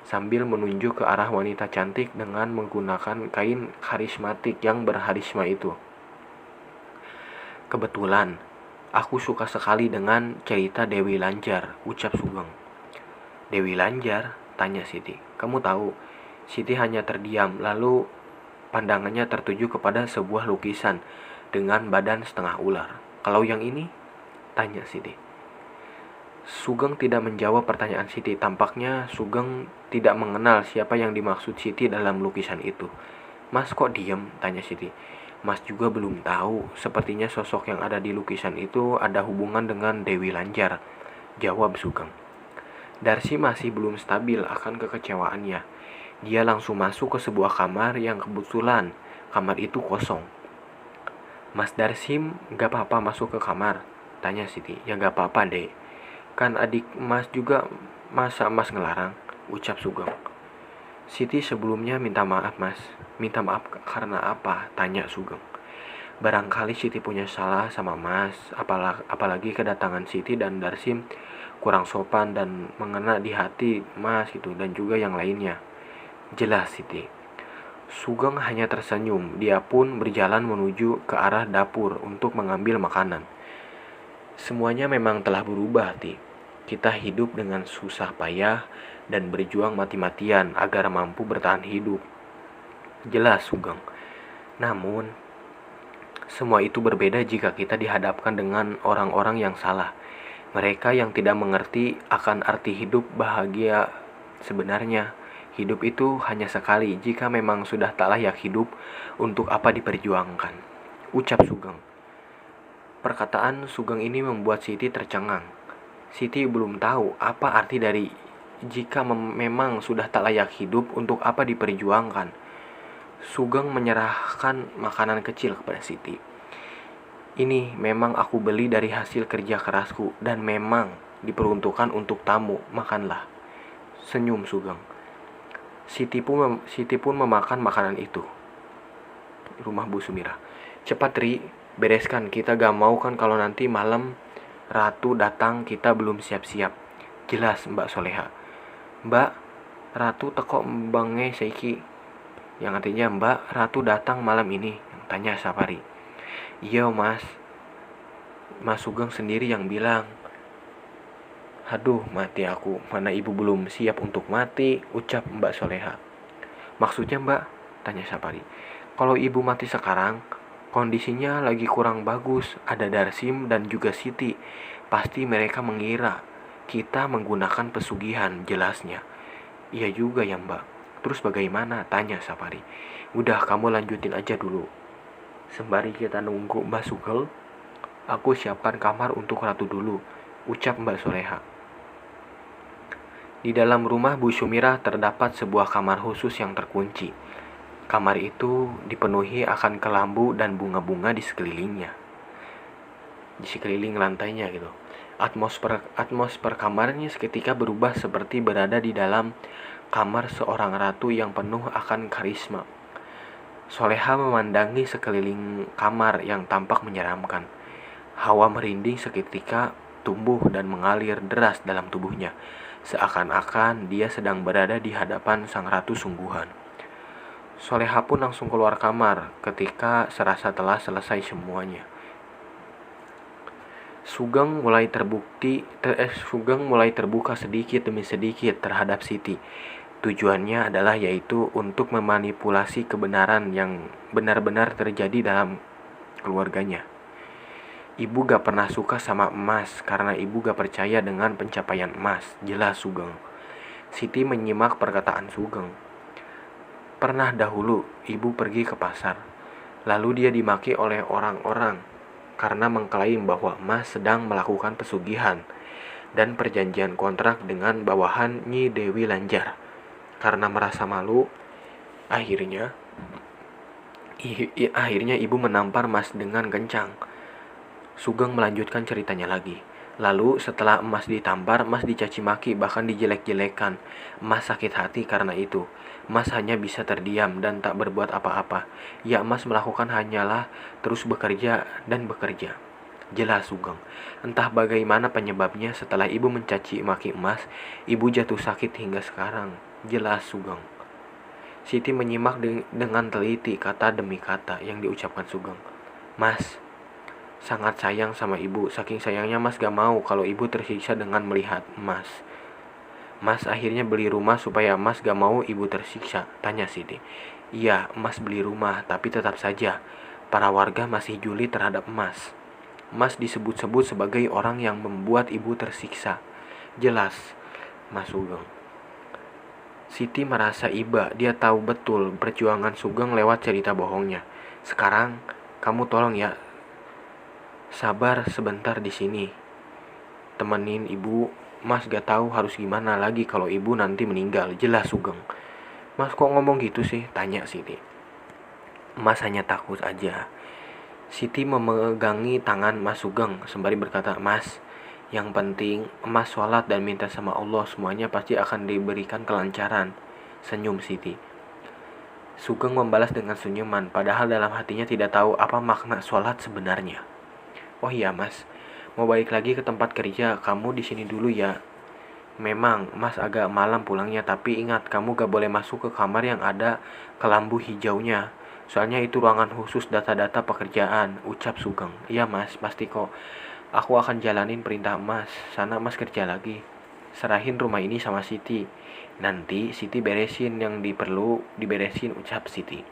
sambil menunjuk ke arah wanita cantik dengan menggunakan kain karismatik yang berharisma itu. Kebetulan, aku suka sekali dengan cerita Dewi Lanjar, ucap Sugeng. Dewi Lanjar? Tanya Siti. Kamu tahu? Siti hanya terdiam, lalu Pandangannya tertuju kepada sebuah lukisan dengan badan setengah ular. Kalau yang ini? Tanya Siti. Sugeng tidak menjawab pertanyaan Siti. Tampaknya Sugeng tidak mengenal siapa yang dimaksud Siti dalam lukisan itu. Mas kok diem? Tanya Siti. Mas juga belum tahu. Sepertinya sosok yang ada di lukisan itu ada hubungan dengan Dewi Lanjar, jawab Sugeng. Darsi masih belum stabil akan kekecewaannya. Dia langsung masuk ke sebuah kamar yang kebetulan kamar itu kosong. Mas Darsim, gak apa-apa masuk ke kamar? Tanya Siti. Ya gak apa-apa dek, kan adik Mas juga, masa Mas ngelarang? Ucap Sugeng. Siti sebelumnya minta maaf Mas. Minta maaf karena apa? Tanya Sugeng. Barangkali Siti punya salah sama Mas, apalagi kedatangan Siti dan Darsim kurang sopan dan mengena di hati Mas gitu, dan juga yang lainnya. Jelas Siti. Sugeng hanya tersenyum. Dia pun berjalan menuju ke arah dapur untuk mengambil makanan. Semuanya memang telah berubah, Ti. Kita hidup dengan susah payah dan berjuang mati-matian agar mampu bertahan hidup. Jelas Sugeng. Namun, semua itu berbeda jika kita dihadapkan dengan orang-orang yang salah. Mereka yang tidak mengerti akan arti hidup bahagia sebenarnya. Hidup itu hanya sekali. Jika memang sudah tak layak hidup, untuk apa diperjuangkan? Ucap Sugeng. Perkataan Sugeng ini membuat Siti tercengang. Siti belum tahu apa arti dari jika memang sudah tak layak hidup, untuk apa diperjuangkan. Sugeng menyerahkan makanan kecil kepada Siti. Ini memang aku beli dari hasil kerja kerasku dan memang diperuntukkan untuk tamu. Makanlah. Senyum Sugeng. Siti pun memakan makanan itu. Rumah Bu Sumira. Cepat Ri, bereskan. Kita gak mau kan kalau nanti malam Ratu datang kita belum siap-siap. Jelas Mbak Soleha. Mbak, Ratu teko bange seiki. Yang artinya Mbak Ratu datang malam ini. Tanya Sapari. Iya Mas. Mas Sugeng sendiri yang bilang. Aduh, mati aku. Mana ibu belum siap untuk mati, ucap Mbak Soleha. Maksudnya Mbak? Tanya Sapari. Kalau ibu mati sekarang, kondisinya lagi kurang bagus. Ada Darsim dan juga Siti. Pasti mereka mengira kita menggunakan pesugihan, jelasnya. Iya juga ya Mbak. Terus bagaimana? Tanya Sapari. Udah, kamu lanjutin aja dulu. Sembari kita nunggu Mbak Sugeng, aku siapkan kamar untuk Ratu dulu, ucap Mbak Soleha. Di dalam rumah Bu Sumira terdapat sebuah kamar khusus yang terkunci. Kamar itu dipenuhi akan kelambu dan bunga-bunga di sekelilingnya. Di sekeliling lantainya gitu. Atmosfer kamarnya seketika berubah seperti berada di dalam kamar seorang ratu yang penuh akan karisma. Soleha memandangi sekeliling kamar yang tampak menyeramkan. Hawa merinding seketika tumbuh dan mengalir deras dalam tubuhnya. Seakan-akan dia sedang berada di hadapan sang ratu sungguhan. Soleha pun langsung keluar kamar ketika serasa telah selesai semuanya. Sugeng mulai terbuka sedikit demi sedikit terhadap Siti. Tujuannya adalah yaitu untuk memanipulasi kebenaran yang benar-benar terjadi dalam keluarganya. Ibu gak pernah suka sama emas karena ibu gak percaya dengan pencapaian emas, jelas Sugeng. Siti menyimak perkataan Sugeng. Pernah dahulu ibu pergi ke pasar, lalu dia dimaki oleh orang-orang karena mengklaim bahwa emas sedang melakukan pesugihan dan perjanjian kontrak dengan bawahan Nyi Dewi Lanjar. Karena merasa malu, akhirnya ibu menampar emas dengan kencang. Sugeng melanjutkan ceritanya lagi. Lalu setelah emas ditampar, emas dicaci maki, bahkan dijelek-jelekan. Emas sakit hati karena itu. Emas hanya bisa terdiam dan tak berbuat apa-apa. Ya, emas melakukan hanyalah terus bekerja dan bekerja. Jelas Sugeng. Entah bagaimana penyebabnya, setelah ibu mencaci maki emas, ibu jatuh sakit hingga sekarang. Jelas Sugeng. Siti menyimak dengan teliti kata demi kata yang diucapkan Sugeng. Mas sangat sayang sama ibu. Saking sayangnya Mas gak mau kalau ibu tersiksa dengan melihat emas. Mas akhirnya beli rumah supaya Mas gak mau ibu tersiksa, tanya Siti. Iya, emas beli rumah, tapi tetap saja para warga masih juli terhadap emas. Emas disebut-sebut sebagai orang yang membuat ibu tersiksa. Jelas, Mas Sugeng. Siti merasa iba, dia tahu betul perjuangan Sugeng lewat cerita bohongnya. Sekarang, kamu tolong ya, sabar sebentar di sini. Temenin ibu, Mas gak tahu harus gimana lagi kalau ibu nanti meninggal. Jelas Sugeng. Mas kok ngomong gitu sih? Tanya Siti. Mas hanya takut aja. Siti memegangi tangan Mas Sugeng sembari berkata, Mas, yang penting Mas sholat dan minta sama Allah, semuanya pasti akan diberikan kelancaran. Senyum Siti. Sugeng membalas dengan senyuman, padahal dalam hatinya tidak tahu apa makna sholat sebenarnya. Oh iya Mas, mau balik lagi ke tempat kerja, kamu di sini dulu ya. Memang Mas agak malam pulangnya, tapi ingat kamu gak boleh masuk ke kamar yang ada kelambu hijaunya. Soalnya itu ruangan khusus data-data pekerjaan, ucap Sugeng. Iya Mas, pasti kok. Aku akan jalanin perintah Mas. Sana Mas kerja lagi. Serahin rumah ini sama Siti. Nanti Siti beresin yang diperlu diberesin, ucap Siti.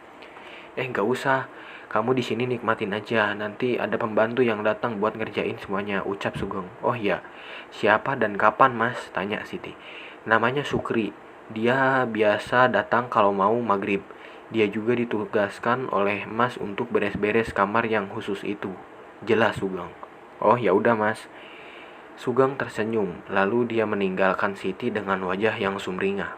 Gak usah. Kamu di sini nikmatin aja. Nanti ada pembantu yang datang buat ngerjain semuanya, ucap Sugeng. Oh iya. Siapa dan kapan Mas? Tanya Siti. Namanya Sukri. Dia biasa datang kalau mau maghrib. Dia juga ditugaskan oleh Mas untuk beres-beres kamar yang khusus itu. Jelas Sugeng. Oh ya udah Mas. Sugeng tersenyum, lalu dia meninggalkan Siti dengan wajah yang sumringah.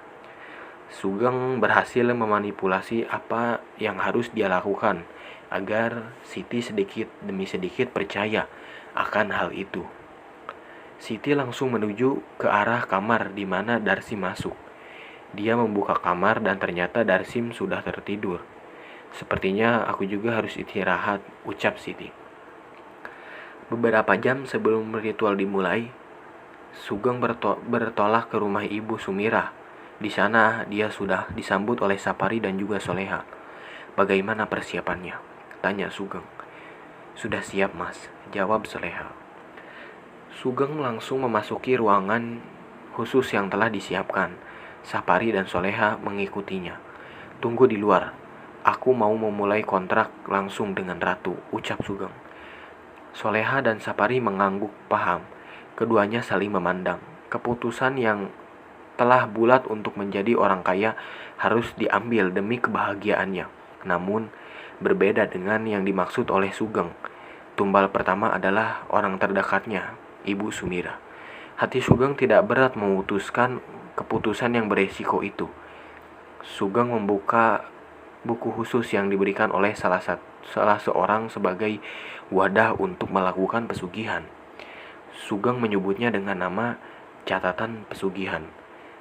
Sugeng berhasil memanipulasi apa yang harus dia lakukan agar Siti sedikit demi sedikit percaya akan hal itu. Siti langsung menuju ke arah kamar di mana Darsim masuk. Dia membuka kamar dan ternyata Darsim sudah tertidur. Sepertinya aku juga harus istirahat, ucap Siti. Beberapa jam sebelum ritual dimulai, Sugeng bertolak ke rumah Ibu Sumirah. Di sana dia sudah disambut oleh Sapari dan juga Soleha. Bagaimana persiapannya? Tanya Sugeng. Sudah siap Mas, jawab Soleha. Sugeng langsung memasuki ruangan khusus yang telah disiapkan. Sapari dan Soleha mengikutinya. Tunggu di luar, aku mau memulai kontrak langsung dengan Ratu, ucap Sugeng. Soleha dan Sapari mengangguk paham. Keduanya saling memandang. Keputusan yang telah bulat untuk menjadi orang kaya harus diambil demi kebahagiaannya. Namun, berbeda dengan yang dimaksud oleh Sugeng. Tumbal pertama adalah orang terdekatnya, Ibu Sumirah. Hati Sugeng tidak berat memutuskan keputusan yang beresiko itu. Sugeng membuka buku khusus yang diberikan oleh salah seorang sebagai wadah untuk melakukan pesugihan. Sugeng menyebutnya dengan nama catatan pesugihan.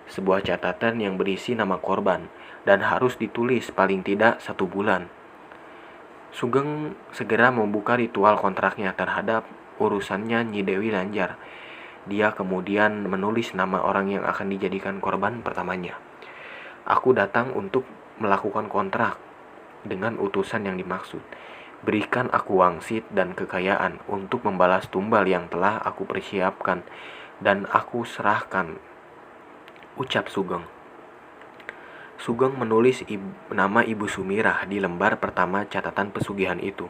Sebuah catatan yang berisi nama korban dan harus ditulis paling tidak 1 bulan. Sugeng segera membuka ritual kontraknya terhadap urusannya Nyi Dewi Lanjar. Dia kemudian menulis nama orang yang akan dijadikan korban pertamanya. Aku datang untuk melakukan kontrak dengan utusan yang dimaksud. Berikan aku wangsit dan kekayaan untuk membalas tumbal yang telah aku persiapkan dan aku serahkan, ucap Sugeng. Sugeng menulis nama Ibu Sumirah di lembar pertama catatan pesugihan itu.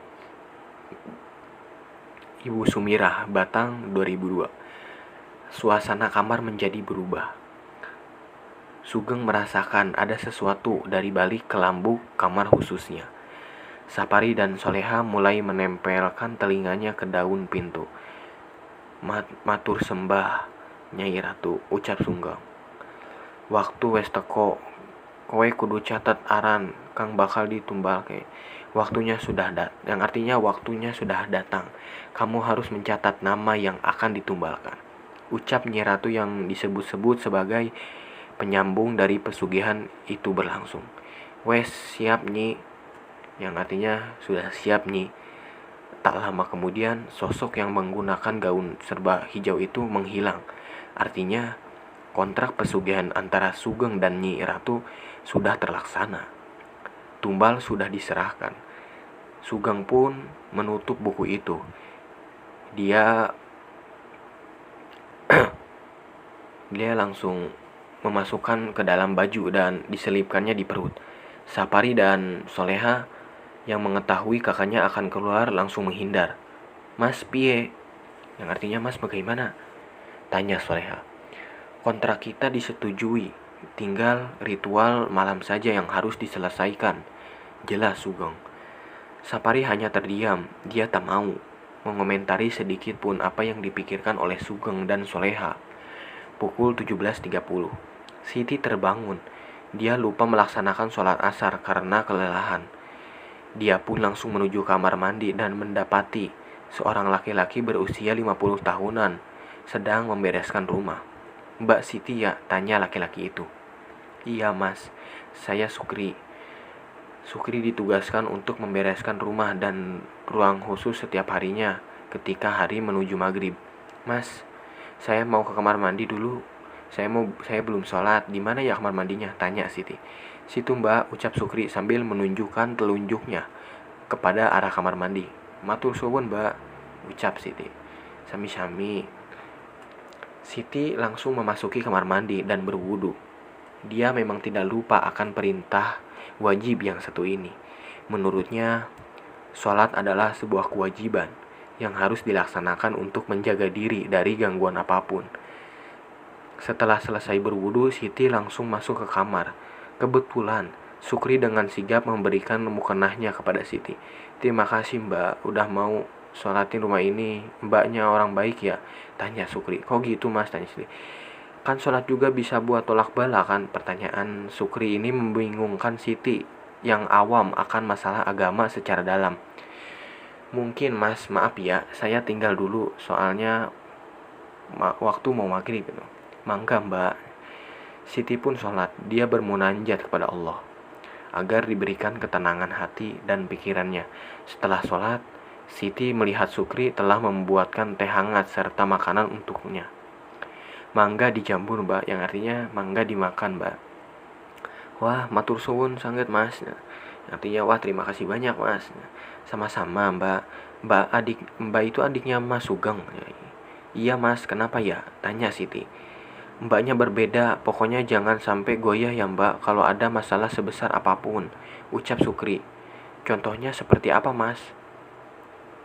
Ibu Sumirah, Batang 2002. Suasana kamar menjadi berubah. Sugeng merasakan ada sesuatu dari balik kelambu kamar khususnya. Sapari dan Soleha mulai menempelkan telinganya ke daun pintu. Matur sembah, Nyai Ratu, ucap Sugeng. Waktu wes teko, kowe kudu catat aran kang bakal ditumbalke. Waktunya sudah yang artinya waktunya sudah datang. Kamu harus mencatat nama yang akan ditumbalkan, ucap Nyai Ratu yang disebut-sebut sebagai penyambung dari pesugihan itu berlangsung. Wes siap Nyi, yang artinya sudah siap Nyi. Tak lama kemudian sosok yang menggunakan gaun serba hijau itu menghilang. Artinya kontrak pesugihan antara Sugeng dan Nyi Ratu sudah terlaksana. Tumbal sudah diserahkan. Sugeng pun menutup buku itu. Dia langsung memasukkan ke dalam baju dan diselipkannya di perut. Sapari dan Soleha yang mengetahui kakaknya akan keluar langsung menghindar. "Mas piye?" Yang artinya, "Mas bagaimana?" tanya Soleha. "Kontrak kita disetujui, tinggal ritual malam saja yang harus diselesaikan," jelas Sugeng. Sapari hanya terdiam, dia tak mau mengomentari sedikit pun apa yang dipikirkan oleh Sugeng dan Soleha. Pukul 17.30, Siti terbangun. Dia lupa melaksanakan sholat asar karena kelelahan. Dia pun langsung menuju kamar mandi dan mendapati seorang laki-laki berusia 50 tahunan sedang membereskan rumah. "Mbak Siti ya?" tanya laki-laki itu. "Iya mas, saya Sukri. Sukri ditugaskan untuk membereskan rumah dan ruang khusus setiap harinya ketika hari menuju maghrib. Mas, saya mau ke kamar mandi dulu. Saya belum sholat. Di mana ya kamar mandinya?" tanya Siti. "Situ mbak," ucap Sukri sambil menunjukkan telunjuknya kepada arah kamar mandi. "Matur suwun mbak," ucap Siti. "Sami-sami." Siti langsung memasuki kamar mandi dan berwudu. Dia memang tidak lupa akan perintah wajib yang satu ini. Menurutnya, sholat adalah sebuah kewajiban yang harus dilaksanakan untuk menjaga diri dari gangguan apapun. Setelah selesai berwudu, Siti langsung masuk ke kamar. Kebetulan, Sukri dengan sigap memberikan mukenahnya kepada Siti. "Terima kasih mbak, udah mau sholatin rumah ini. Mbaknya orang baik ya?" tanya Sukri. "Kok gitu mas?" tanya Siti. "Kan sholat juga bisa buat tolak bala kan?" Pertanyaan Sukri ini membingungkan Siti yang awam akan masalah agama secara dalam. "Mungkin mas, maaf ya, saya tinggal dulu, soalnya waktu mau maghrib gitu." "Mangga mbak." Siti pun sholat. Dia bermunajat kepada Allah agar diberikan ketenangan hati dan pikirannya. Setelah sholat, Siti melihat Sukri telah membuatkan teh hangat serta makanan untuknya. "Mangga dijambur mbak," yang artinya mangga dimakan mbak. "Wah, matur suwun sangat mas," artinya wah terima kasih banyak mas. "Sama-sama mbak. Mbak itu adiknya Mas Sugeng." "Iya mas, kenapa ya?" tanya Siti. "Mbaknya berbeda, pokoknya jangan sampai goyah ya mbak kalau ada masalah sebesar apapun," ucap Sukri. "Contohnya seperti apa mas?"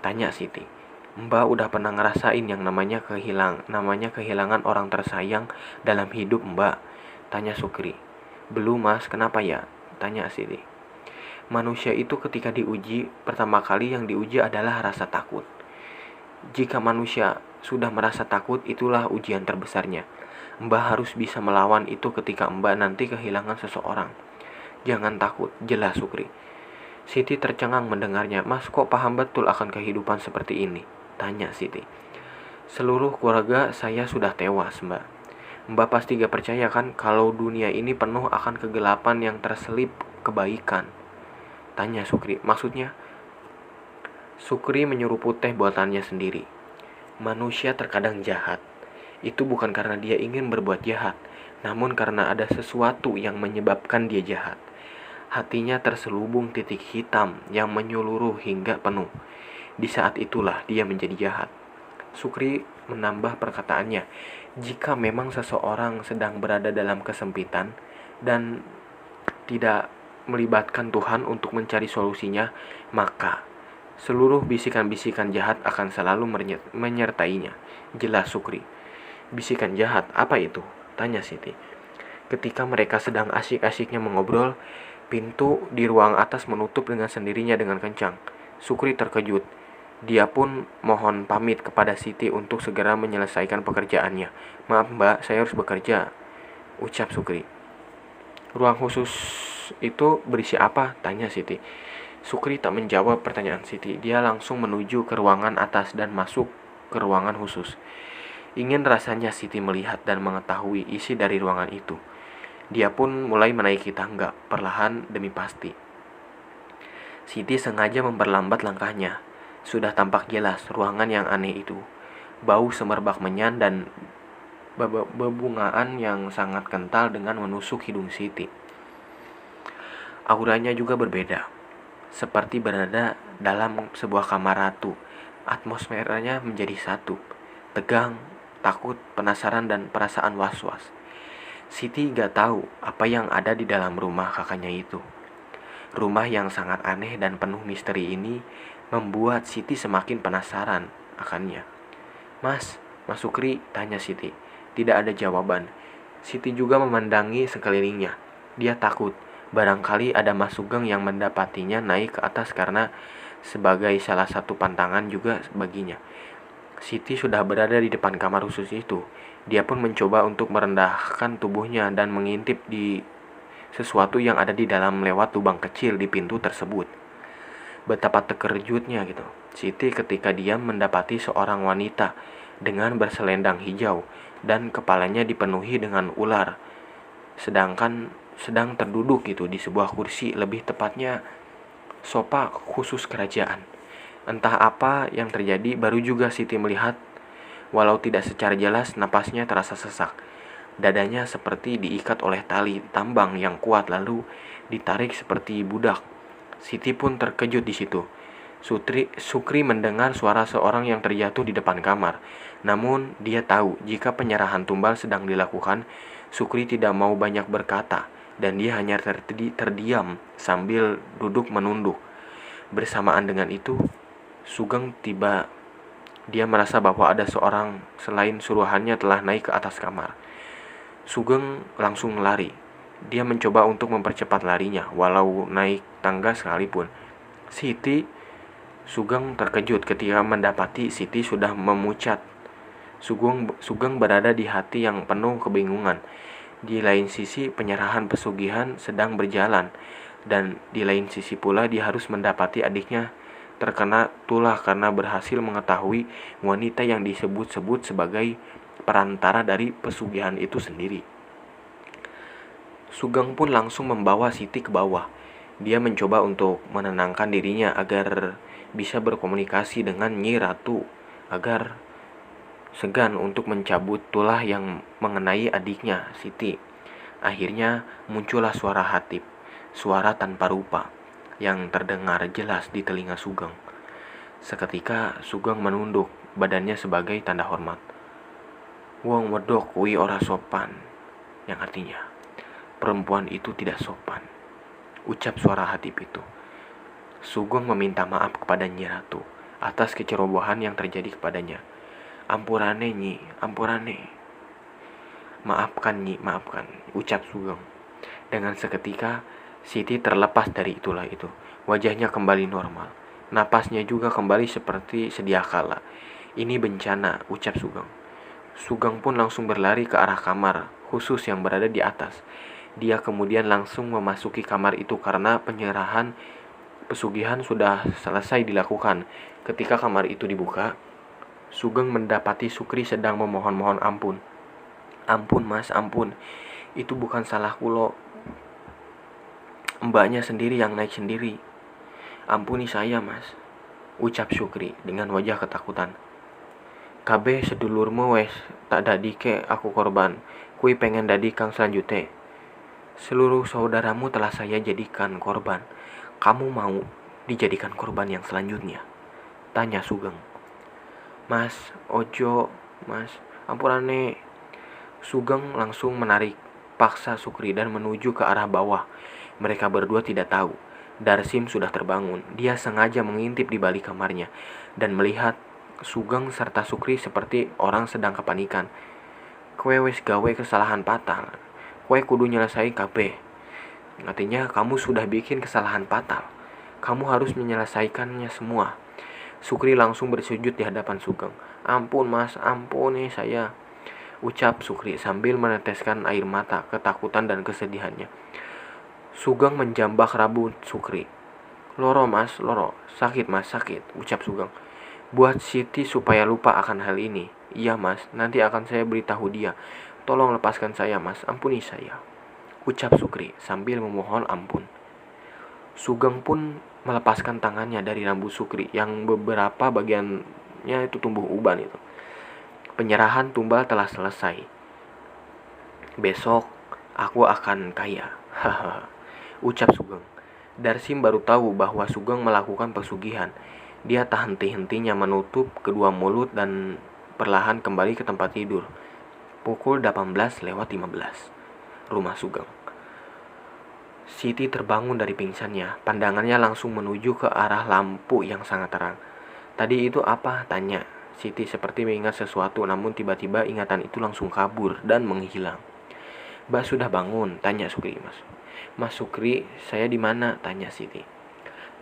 tanya Siti. "Mbak udah pernah ngerasain yang namanya kehilangan orang tersayang dalam hidup mbak?" tanya Sukri. "Belum mas, kenapa ya?" tanya Siti. "Manusia itu ketika diuji, pertama kali yang diuji adalah rasa takut. Jika manusia sudah merasa takut, itulah ujian terbesarnya. Mbak harus bisa melawan itu ketika Mbak nanti kehilangan seseorang. Jangan takut," jelas Sukri. Siti tercengang mendengarnya. "Mas kok paham betul akan kehidupan seperti ini?" tanya Siti. "Seluruh keluarga saya sudah tewas mbak. Mbak pasti gak percaya kan kalau dunia ini penuh akan kegelapan yang terselip kebaikan?" tanya Sukri. "Maksudnya?" Sukri menyeruput teh buatannya sendiri. "Manusia terkadang jahat. Itu bukan karena dia ingin berbuat jahat, namun karena ada sesuatu yang menyebabkan dia jahat. Hatinya terselubung titik hitam yang menyeluruh hingga penuh. Di saat itulah dia menjadi jahat." Sukri menambah perkataannya, "Jika memang seseorang sedang berada dalam kesempitan dan tidak melibatkan Tuhan untuk mencari solusinya, maka seluruh bisikan-bisikan jahat akan selalu menyertainya," jelas Sukri. "Bisikan jahat, apa itu?" tanya Siti. Ketika mereka sedang asyik-asyiknya mengobrol, pintu di ruang atas menutup dengan sendirinya dengan kencang. Sukri terkejut. Dia pun mohon pamit kepada Siti untuk segera menyelesaikan pekerjaannya. "Maaf mbak, saya harus bekerja," ucap Sukri. "Ruang khusus itu berisi apa?" tanya Siti. Sukri tak menjawab pertanyaan Siti. Dia langsung menuju ke ruangan atas dan masuk ke ruangan khusus. Ingin rasanya Siti melihat dan mengetahui isi dari ruangan itu. Dia pun mulai menaiki tangga, perlahan demi pasti. Siti sengaja memperlambat langkahnya. Sudah tampak jelas ruangan yang aneh itu. Bau semerbak menyan dan bebungaan yang sangat kental dengan menusuk hidung Siti. Auranya juga berbeda, seperti berada dalam sebuah kamar ratu. Atmosferanya menjadi satu, tegang, takut, penasaran, dan perasaan was-was. Siti gak tahu apa yang ada di dalam rumah kakaknya itu. Rumah yang sangat aneh dan penuh misteri ini membuat Siti semakin penasaran akannya. Mas Sukri, tanya Siti. Tidak ada jawaban. Siti juga memandangi sekelilingnya. Dia takut, barangkali ada Mas Sugeng yang mendapatinya naik ke atas karena sebagai salah satu pantangan juga baginya. Siti sudah berada di depan kamar khusus itu. Dia pun mencoba untuk merendahkan tubuhnya dan mengintip di sesuatu yang ada di dalam lewat lubang kecil di pintu tersebut. Betapa terkejutnya gitu Siti ketika dia mendapati seorang wanita dengan berselendang hijau dan kepalanya dipenuhi dengan ular, sedang terduduk gitu di sebuah kursi, lebih tepatnya sofa khusus kerajaan. Entah apa yang terjadi, baru juga Siti melihat, walau tidak secara jelas, napasnya terasa sesak. Dadanya seperti diikat oleh tali tambang yang kuat lalu ditarik seperti budak. Siti pun terkejut di situ. Sukri mendengar suara seorang yang terjatuh di depan kamar. Namun dia tahu jika penyerahan tumbal sedang dilakukan, Sukri tidak mau banyak berkata dan dia hanya terdiam sambil duduk menunduk. Bersamaan dengan itu, Sugeng tiba. Dia merasa bahwa ada seorang selain suruhannya telah naik ke atas kamar. Sugeng langsung lari. Dia mencoba untuk mempercepat larinya, walau naik tangga sekalipun. Sugeng terkejut ketika mendapati Siti sudah memucat. Sugeng berada di hati yang penuh kebingungan. Di lain sisi, penyerahan pesugihan sedang berjalan, dan di lain sisi pula dia harus mendapati adiknya terkena tulah karena berhasil mengetahui wanita yang disebut-sebut sebagai perantara dari pesugihan itu sendiri. Sugeng pun langsung membawa Siti ke bawah. Dia mencoba untuk menenangkan dirinya agar bisa berkomunikasi dengan Nyi Ratu, agar segan untuk mencabut tulah yang mengenai adiknya, Siti. Akhirnya muncullah suara Hatib, suara tanpa rupa, yang terdengar jelas di telinga Sugeng. Seketika Sugeng menunduk badannya sebagai tanda hormat. Wong wedok kuwi ora sopan, yang artinya perempuan itu tidak sopan, ucap suara Hatib itu. Sugeng meminta maaf kepada Nyi Ratu atas kecerobohan yang terjadi kepadanya. Ampurane Nyi, ampurane. Maafkan Nyi, maafkan, ucap Sugeng. Dengan seketika Siti terlepas dari itulah itu. Wajahnya kembali normal. Napasnya juga kembali seperti sedia kala. Ini bencana, ucap Sugeng. Sugeng pun langsung berlari ke arah kamar khusus yang berada di atas. Dia kemudian langsung memasuki kamar itu karena penyerahan pesugihan sudah selesai dilakukan. Ketika kamar itu dibuka, Sugeng mendapati Sukri sedang memohon-mohon ampun. Ampun mas, ampun. Itu bukan salah kulo. Mbaknya sendiri yang naik sendiri. Ampuni saya mas, ucap Sukri dengan wajah ketakutan. Kabeh sedulurmu wes tak dadi ke aku korban. Kui pengen dadi kang selanjutnya. Seluruh saudaramu telah saya jadikan korban. Kamu mau dijadikan korban yang selanjutnya? Tanya Sugeng. Mas, ojo, mas, ampurane. Sugeng langsung menarik paksa Sukri dan menuju ke arah bawah. Mereka berdua tidak tahu Darsim sudah terbangun. Dia sengaja mengintip di balik kamarnya dan melihat Sugeng serta Sukri seperti orang sedang kepanikan. Kue wis gawe kesalahan fatal. Kue kudu nyelesai kabeh. Artinya kamu sudah bikin kesalahan fatal. Kamu harus menyelesaikannya semua. Sukri langsung bersujud di hadapan Sugeng. Ampun mas, ampun saya, ucap Sukri sambil meneteskan air mata ketakutan dan kesedihannya. Sugeng menjambak rambut Sukri. Loro mas, loro. Sakit mas, sakit, ucap Sugeng. Buat Siti supaya lupa akan hal ini. Iya mas, nanti akan saya beritahu dia. Tolong lepaskan saya mas, ampuni saya, ucap Sukri sambil memohon ampun. Sugeng pun melepaskan tangannya dari rambut Sukri yang beberapa bagiannya itu tumbuh uban itu. Penyerahan tumbal telah selesai. Besok aku akan kaya. Haha, ucap Sugeng. Darsim baru tahu bahwa Sugeng melakukan pesugihan. Dia tak henti-hentinya menutup kedua mulut dan perlahan kembali ke tempat tidur. Pukul 18:15. Rumah Sugeng. Siti terbangun dari pingsannya. Pandangannya langsung menuju ke arah lampu yang sangat terang. "Tadi itu apa?" tanya Siti seperti mengingat sesuatu, namun tiba-tiba ingatan itu langsung kabur dan menghilang. "Mbak sudah bangun?" tanya Sukri. Mas Sukri, saya di mana?" tanya Siti.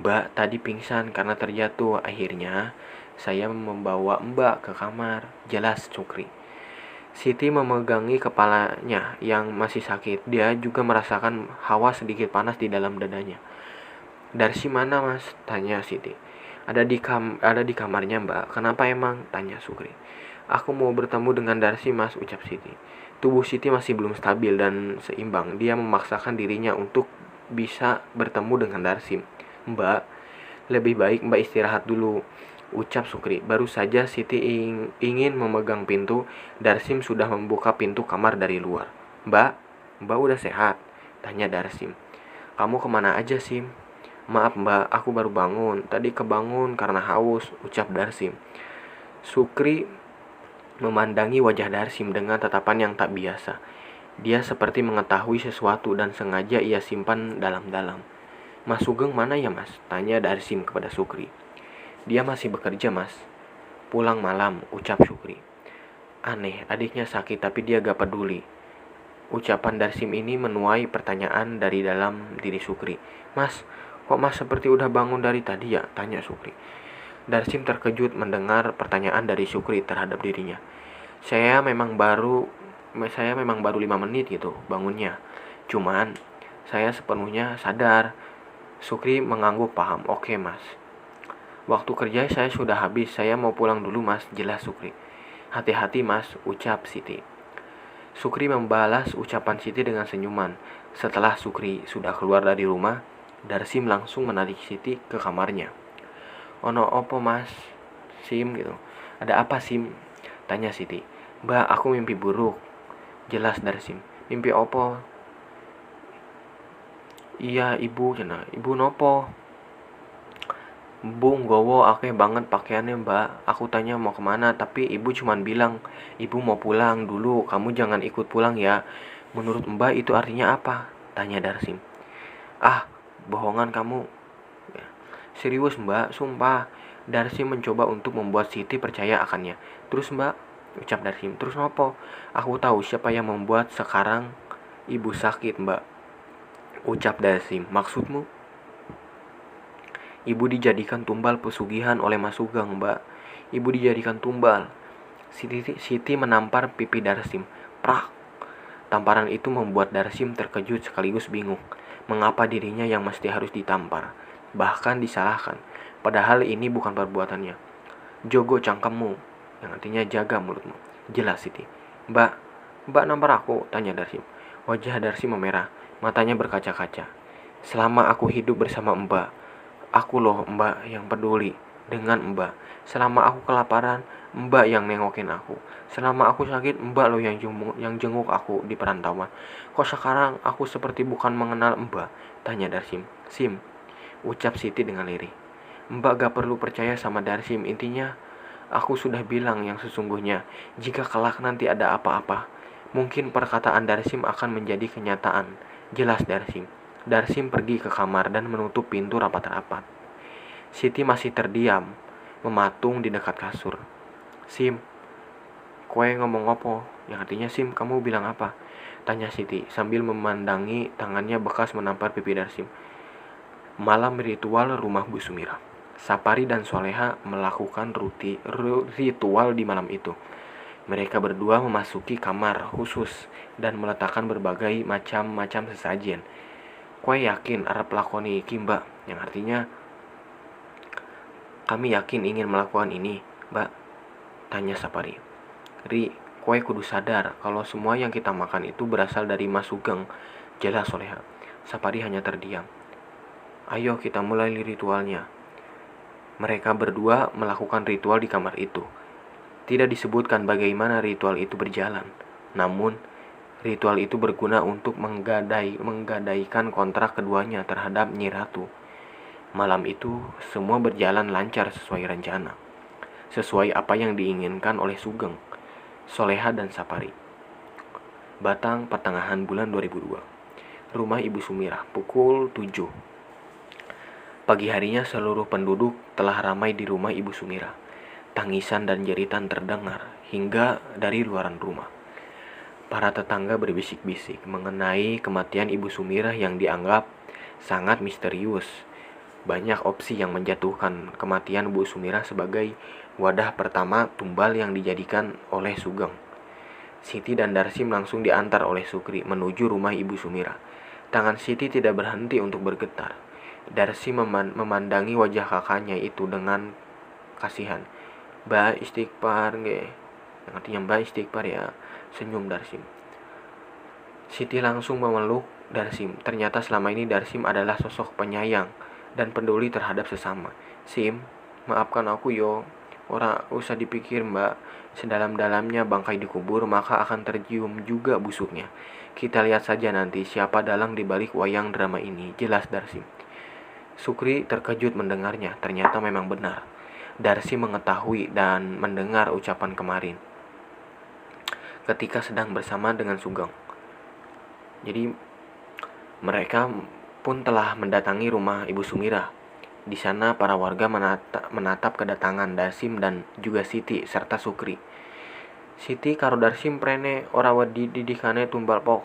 "Mbak tadi pingsan karena terjatuh. Akhirnya saya membawa Mbak ke kamar," jelas Sukri. Siti memegangi kepalanya yang masih sakit. Dia juga merasakan hawa sedikit panas di dalam dadanya. "Darsi mana, Mas?" tanya Siti. Ada di kamarnya, Mbak." "Kenapa emang?" tanya Sukri. "Aku mau bertemu dengan Darsi, Mas," ucap Siti. Tubuh Siti masih belum stabil dan seimbang. Dia memaksakan dirinya untuk bisa bertemu dengan Darsi. "Mbak, lebih baik Mbak istirahat dulu," ucap Sukri. Baru saja Siti ingin memegang pintu, Darsim sudah membuka pintu kamar dari luar. Mbak udah sehat?" tanya Darsim. "Kamu kemana aja, Sim?" "Maaf Mbak, aku baru bangun. Tadi kebangun karena haus," ucap Darsim. Sukri memandangi wajah Darsim dengan tatapan yang tak biasa. Dia seperti mengetahui sesuatu dan sengaja ia simpan dalam-dalam. "Mas Sugeng mana ya, Mas?" tanya Darsim kepada Sukri. "Dia masih bekerja, Mas. Pulang malam," ucap Sukri. "Aneh, adiknya sakit tapi dia gak peduli." Ucapan Darsim ini menuai pertanyaan dari dalam diri Sukri. "Mas, kok Mas seperti udah bangun dari tadi ya?" tanya Sukri. Darsim terkejut mendengar pertanyaan dari Sukri terhadap dirinya. Saya memang baru 5 menit gitu bangunnya. Cuman saya sepenuhnya sadar." Sukri mengangguk paham. "Oke, Mas. Waktu kerja saya sudah habis. Saya mau pulang dulu, Mas," jelas Sukri. "Hati-hati, Mas," ucap Siti. Sukri membalas ucapan Siti dengan senyuman. Setelah Sukri sudah keluar dari rumah, Darsim langsung menarik Siti ke kamarnya. "Ono opo, Mas?" "Sim," gitu. "Ada apa, Sim?" tanya Siti. "Mbak, aku mimpi buruk," jelas Darsim. "Mimpi opo?" "Iya, Ibu," cina. "Ibu nopo?" "Bu nggowo akeh banget pakaiannya, Mbak. Aku tanya mau kemana, tapi ibu cuman bilang ibu mau pulang dulu, kamu jangan ikut pulang ya." "Menurut Mbak itu artinya apa?" tanya Darsim. "Ah, bohongan kamu." "Serius Mbak, sumpah." Darsim mencoba untuk membuat Siti percaya akannya. "Terus Mbak?" ucap Darsim. "Terus nopo?" "Aku tahu siapa yang membuat sekarang ibu sakit, Mbak," ucap Darsim. "Maksudmu?" "Ibu dijadikan tumbal pesugihan oleh Mas Sugeng, Mbak. Ibu dijadikan tumbal." Siti menampar pipi Darsim. Prak! Tamparan itu membuat Darsim terkejut sekaligus bingung. Mengapa dirinya yang mesti harus ditampar, bahkan disalahkan, padahal ini bukan perbuatannya. "Jogo cangkemmu," yang artinya jaga mulutmu, jelas Siti. Mbak nampar aku?" tanya Darsim. Wajah Darsim memerah, matanya berkaca-kaca. "Selama aku hidup bersama Mbak, aku loh Mbak yang peduli dengan Mbak. Selama aku kelaparan, Mbak yang nengokin aku. Selama aku sakit, Mbak loh yang jenguk aku di perantauan. Kok sekarang aku seperti bukan mengenal Mbak?" tanya Darsim. "Sim," ucap Siti dengan lirih. "Mbak gak perlu percaya sama Darsim. Intinya aku sudah bilang yang sesungguhnya. Jika kelak nanti ada apa-apa, mungkin perkataan Darsim akan menjadi kenyataan," jelas Darsim. Darsim pergi ke kamar dan menutup pintu rapat-rapat. Siti masih terdiam, mematung di dekat kasur. "Sim, kue ngomong apa?" yang artinya "Sim, kamu bilang apa?" tanya Siti sambil memandangi tangannya bekas menampar pipi Darsim. Malam ritual rumah Bu Sumira. Sapari dan Soleha melakukan ritual di malam itu. Mereka berdua memasuki kamar khusus dan meletakkan berbagai macam sesajen. "Kue yakin arep lakoni iki, Mbak?" yang artinya "Kami yakin ingin melakukan ini, Mbak," tanya Sapari. "Ri, kue kudu sadar kalau semua yang kita makan itu berasal dari Mas Sugeng," jelas Soleha. Sapari hanya terdiam. "Ayo kita mulai ritualnya." Mereka berdua melakukan ritual di kamar itu. Tidak disebutkan bagaimana ritual itu berjalan. Namun, ritual itu berguna untuk menggadaikan kontrak keduanya terhadap Nyi Ratu. Malam itu, semua berjalan lancar sesuai rencana. Sesuai apa yang diinginkan oleh Sugeng, Soleha dan Sapari. Batang pertengahan bulan 2002. rumah Ibu Sumirah pukul 7. Pagi harinya seluruh penduduk telah ramai di rumah Ibu Sumirah. Tangisan dan jeritan terdengar hingga dari luaran rumah. Para tetangga berbisik-bisik mengenai kematian Ibu Sumirah yang dianggap sangat misterius. Banyak opsi yang menjatuhkan kematian Bu Sumirah sebagai wadah pertama tumbal yang dijadikan oleh Sugeng. Siti dan Darsim langsung diantar oleh Sukri menuju rumah Ibu Sumirah. Tangan Siti tidak berhenti untuk bergetar. Darsim memandangi wajah kakaknya itu dengan kasihan. Mbak istighfar nggih. Yang artinya Mbak istighfar ya. Senyum Darsim. Siti langsung memeluk Darsim. Ternyata selama ini Darsim adalah sosok penyayang dan peduli terhadap sesama. Sim, maafkan aku yo. Ora usah dipikir Mbak. Sedalam-dalamnya bangkai dikubur maka akan tercium juga busuknya. Kita lihat saja nanti siapa dalang dibalik wayang drama ini. Jelas Darsim. Sukri terkejut mendengarnya. Ternyata memang benar. Darsim mengetahui dan mendengar ucapan kemarin ketika sedang bersama dengan Sugeng. Jadi mereka pun telah mendatangi rumah Ibu Sumirah. Di sana para warga menatap kedatangan Darsim dan juga Siti serta Sukri. Siti karo Darsim prene ora wedi didikane tumbal pok.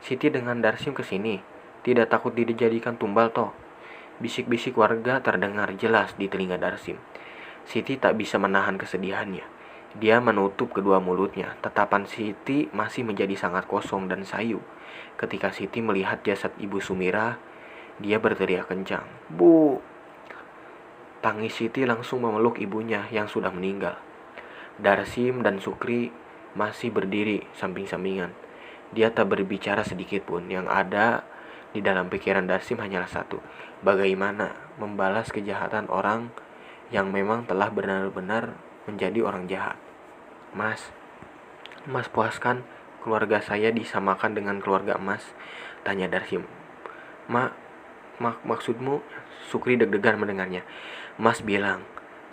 Siti dengan Darsim kesini, tidak takut dijadikan tumbal toh. Bisik-bisik warga terdengar jelas di telinga Darsim. Siti tak bisa menahan kesedihannya. Dia menutup kedua mulutnya. Tatapan Siti masih menjadi sangat kosong dan sayu. Ketika Siti melihat jasad Ibu Sumirah, dia berteriak kencang. Bu! Tangis Siti langsung memeluk ibunya yang sudah meninggal. Darsim dan Sukri masih berdiri samping-sampingan. Dia tak berbicara sedikit pun. Yang ada di dalam pikiran Darsim hanyalah satu. Bagaimana membalas kejahatan orang yang memang telah benar-benar menjadi orang jahat. Mas puaskan keluarga saya disamakan dengan keluarga Mas? Tanya Darsim. Maksudmu? Sukri deg-degan mendengarnya. Mas bilang,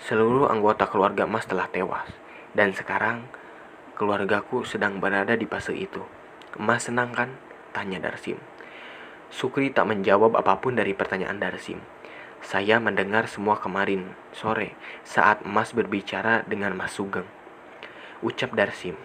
seluruh anggota keluarga Mas telah tewas. Dan sekarang, keluargaku sedang berada di fase itu. Mas senang kan? Tanya Darsim. Sukri tak menjawab apapun dari pertanyaan Darsim. Saya mendengar semua kemarin sore saat Mas berbicara dengan Mas Sugeng, ucap Darsim.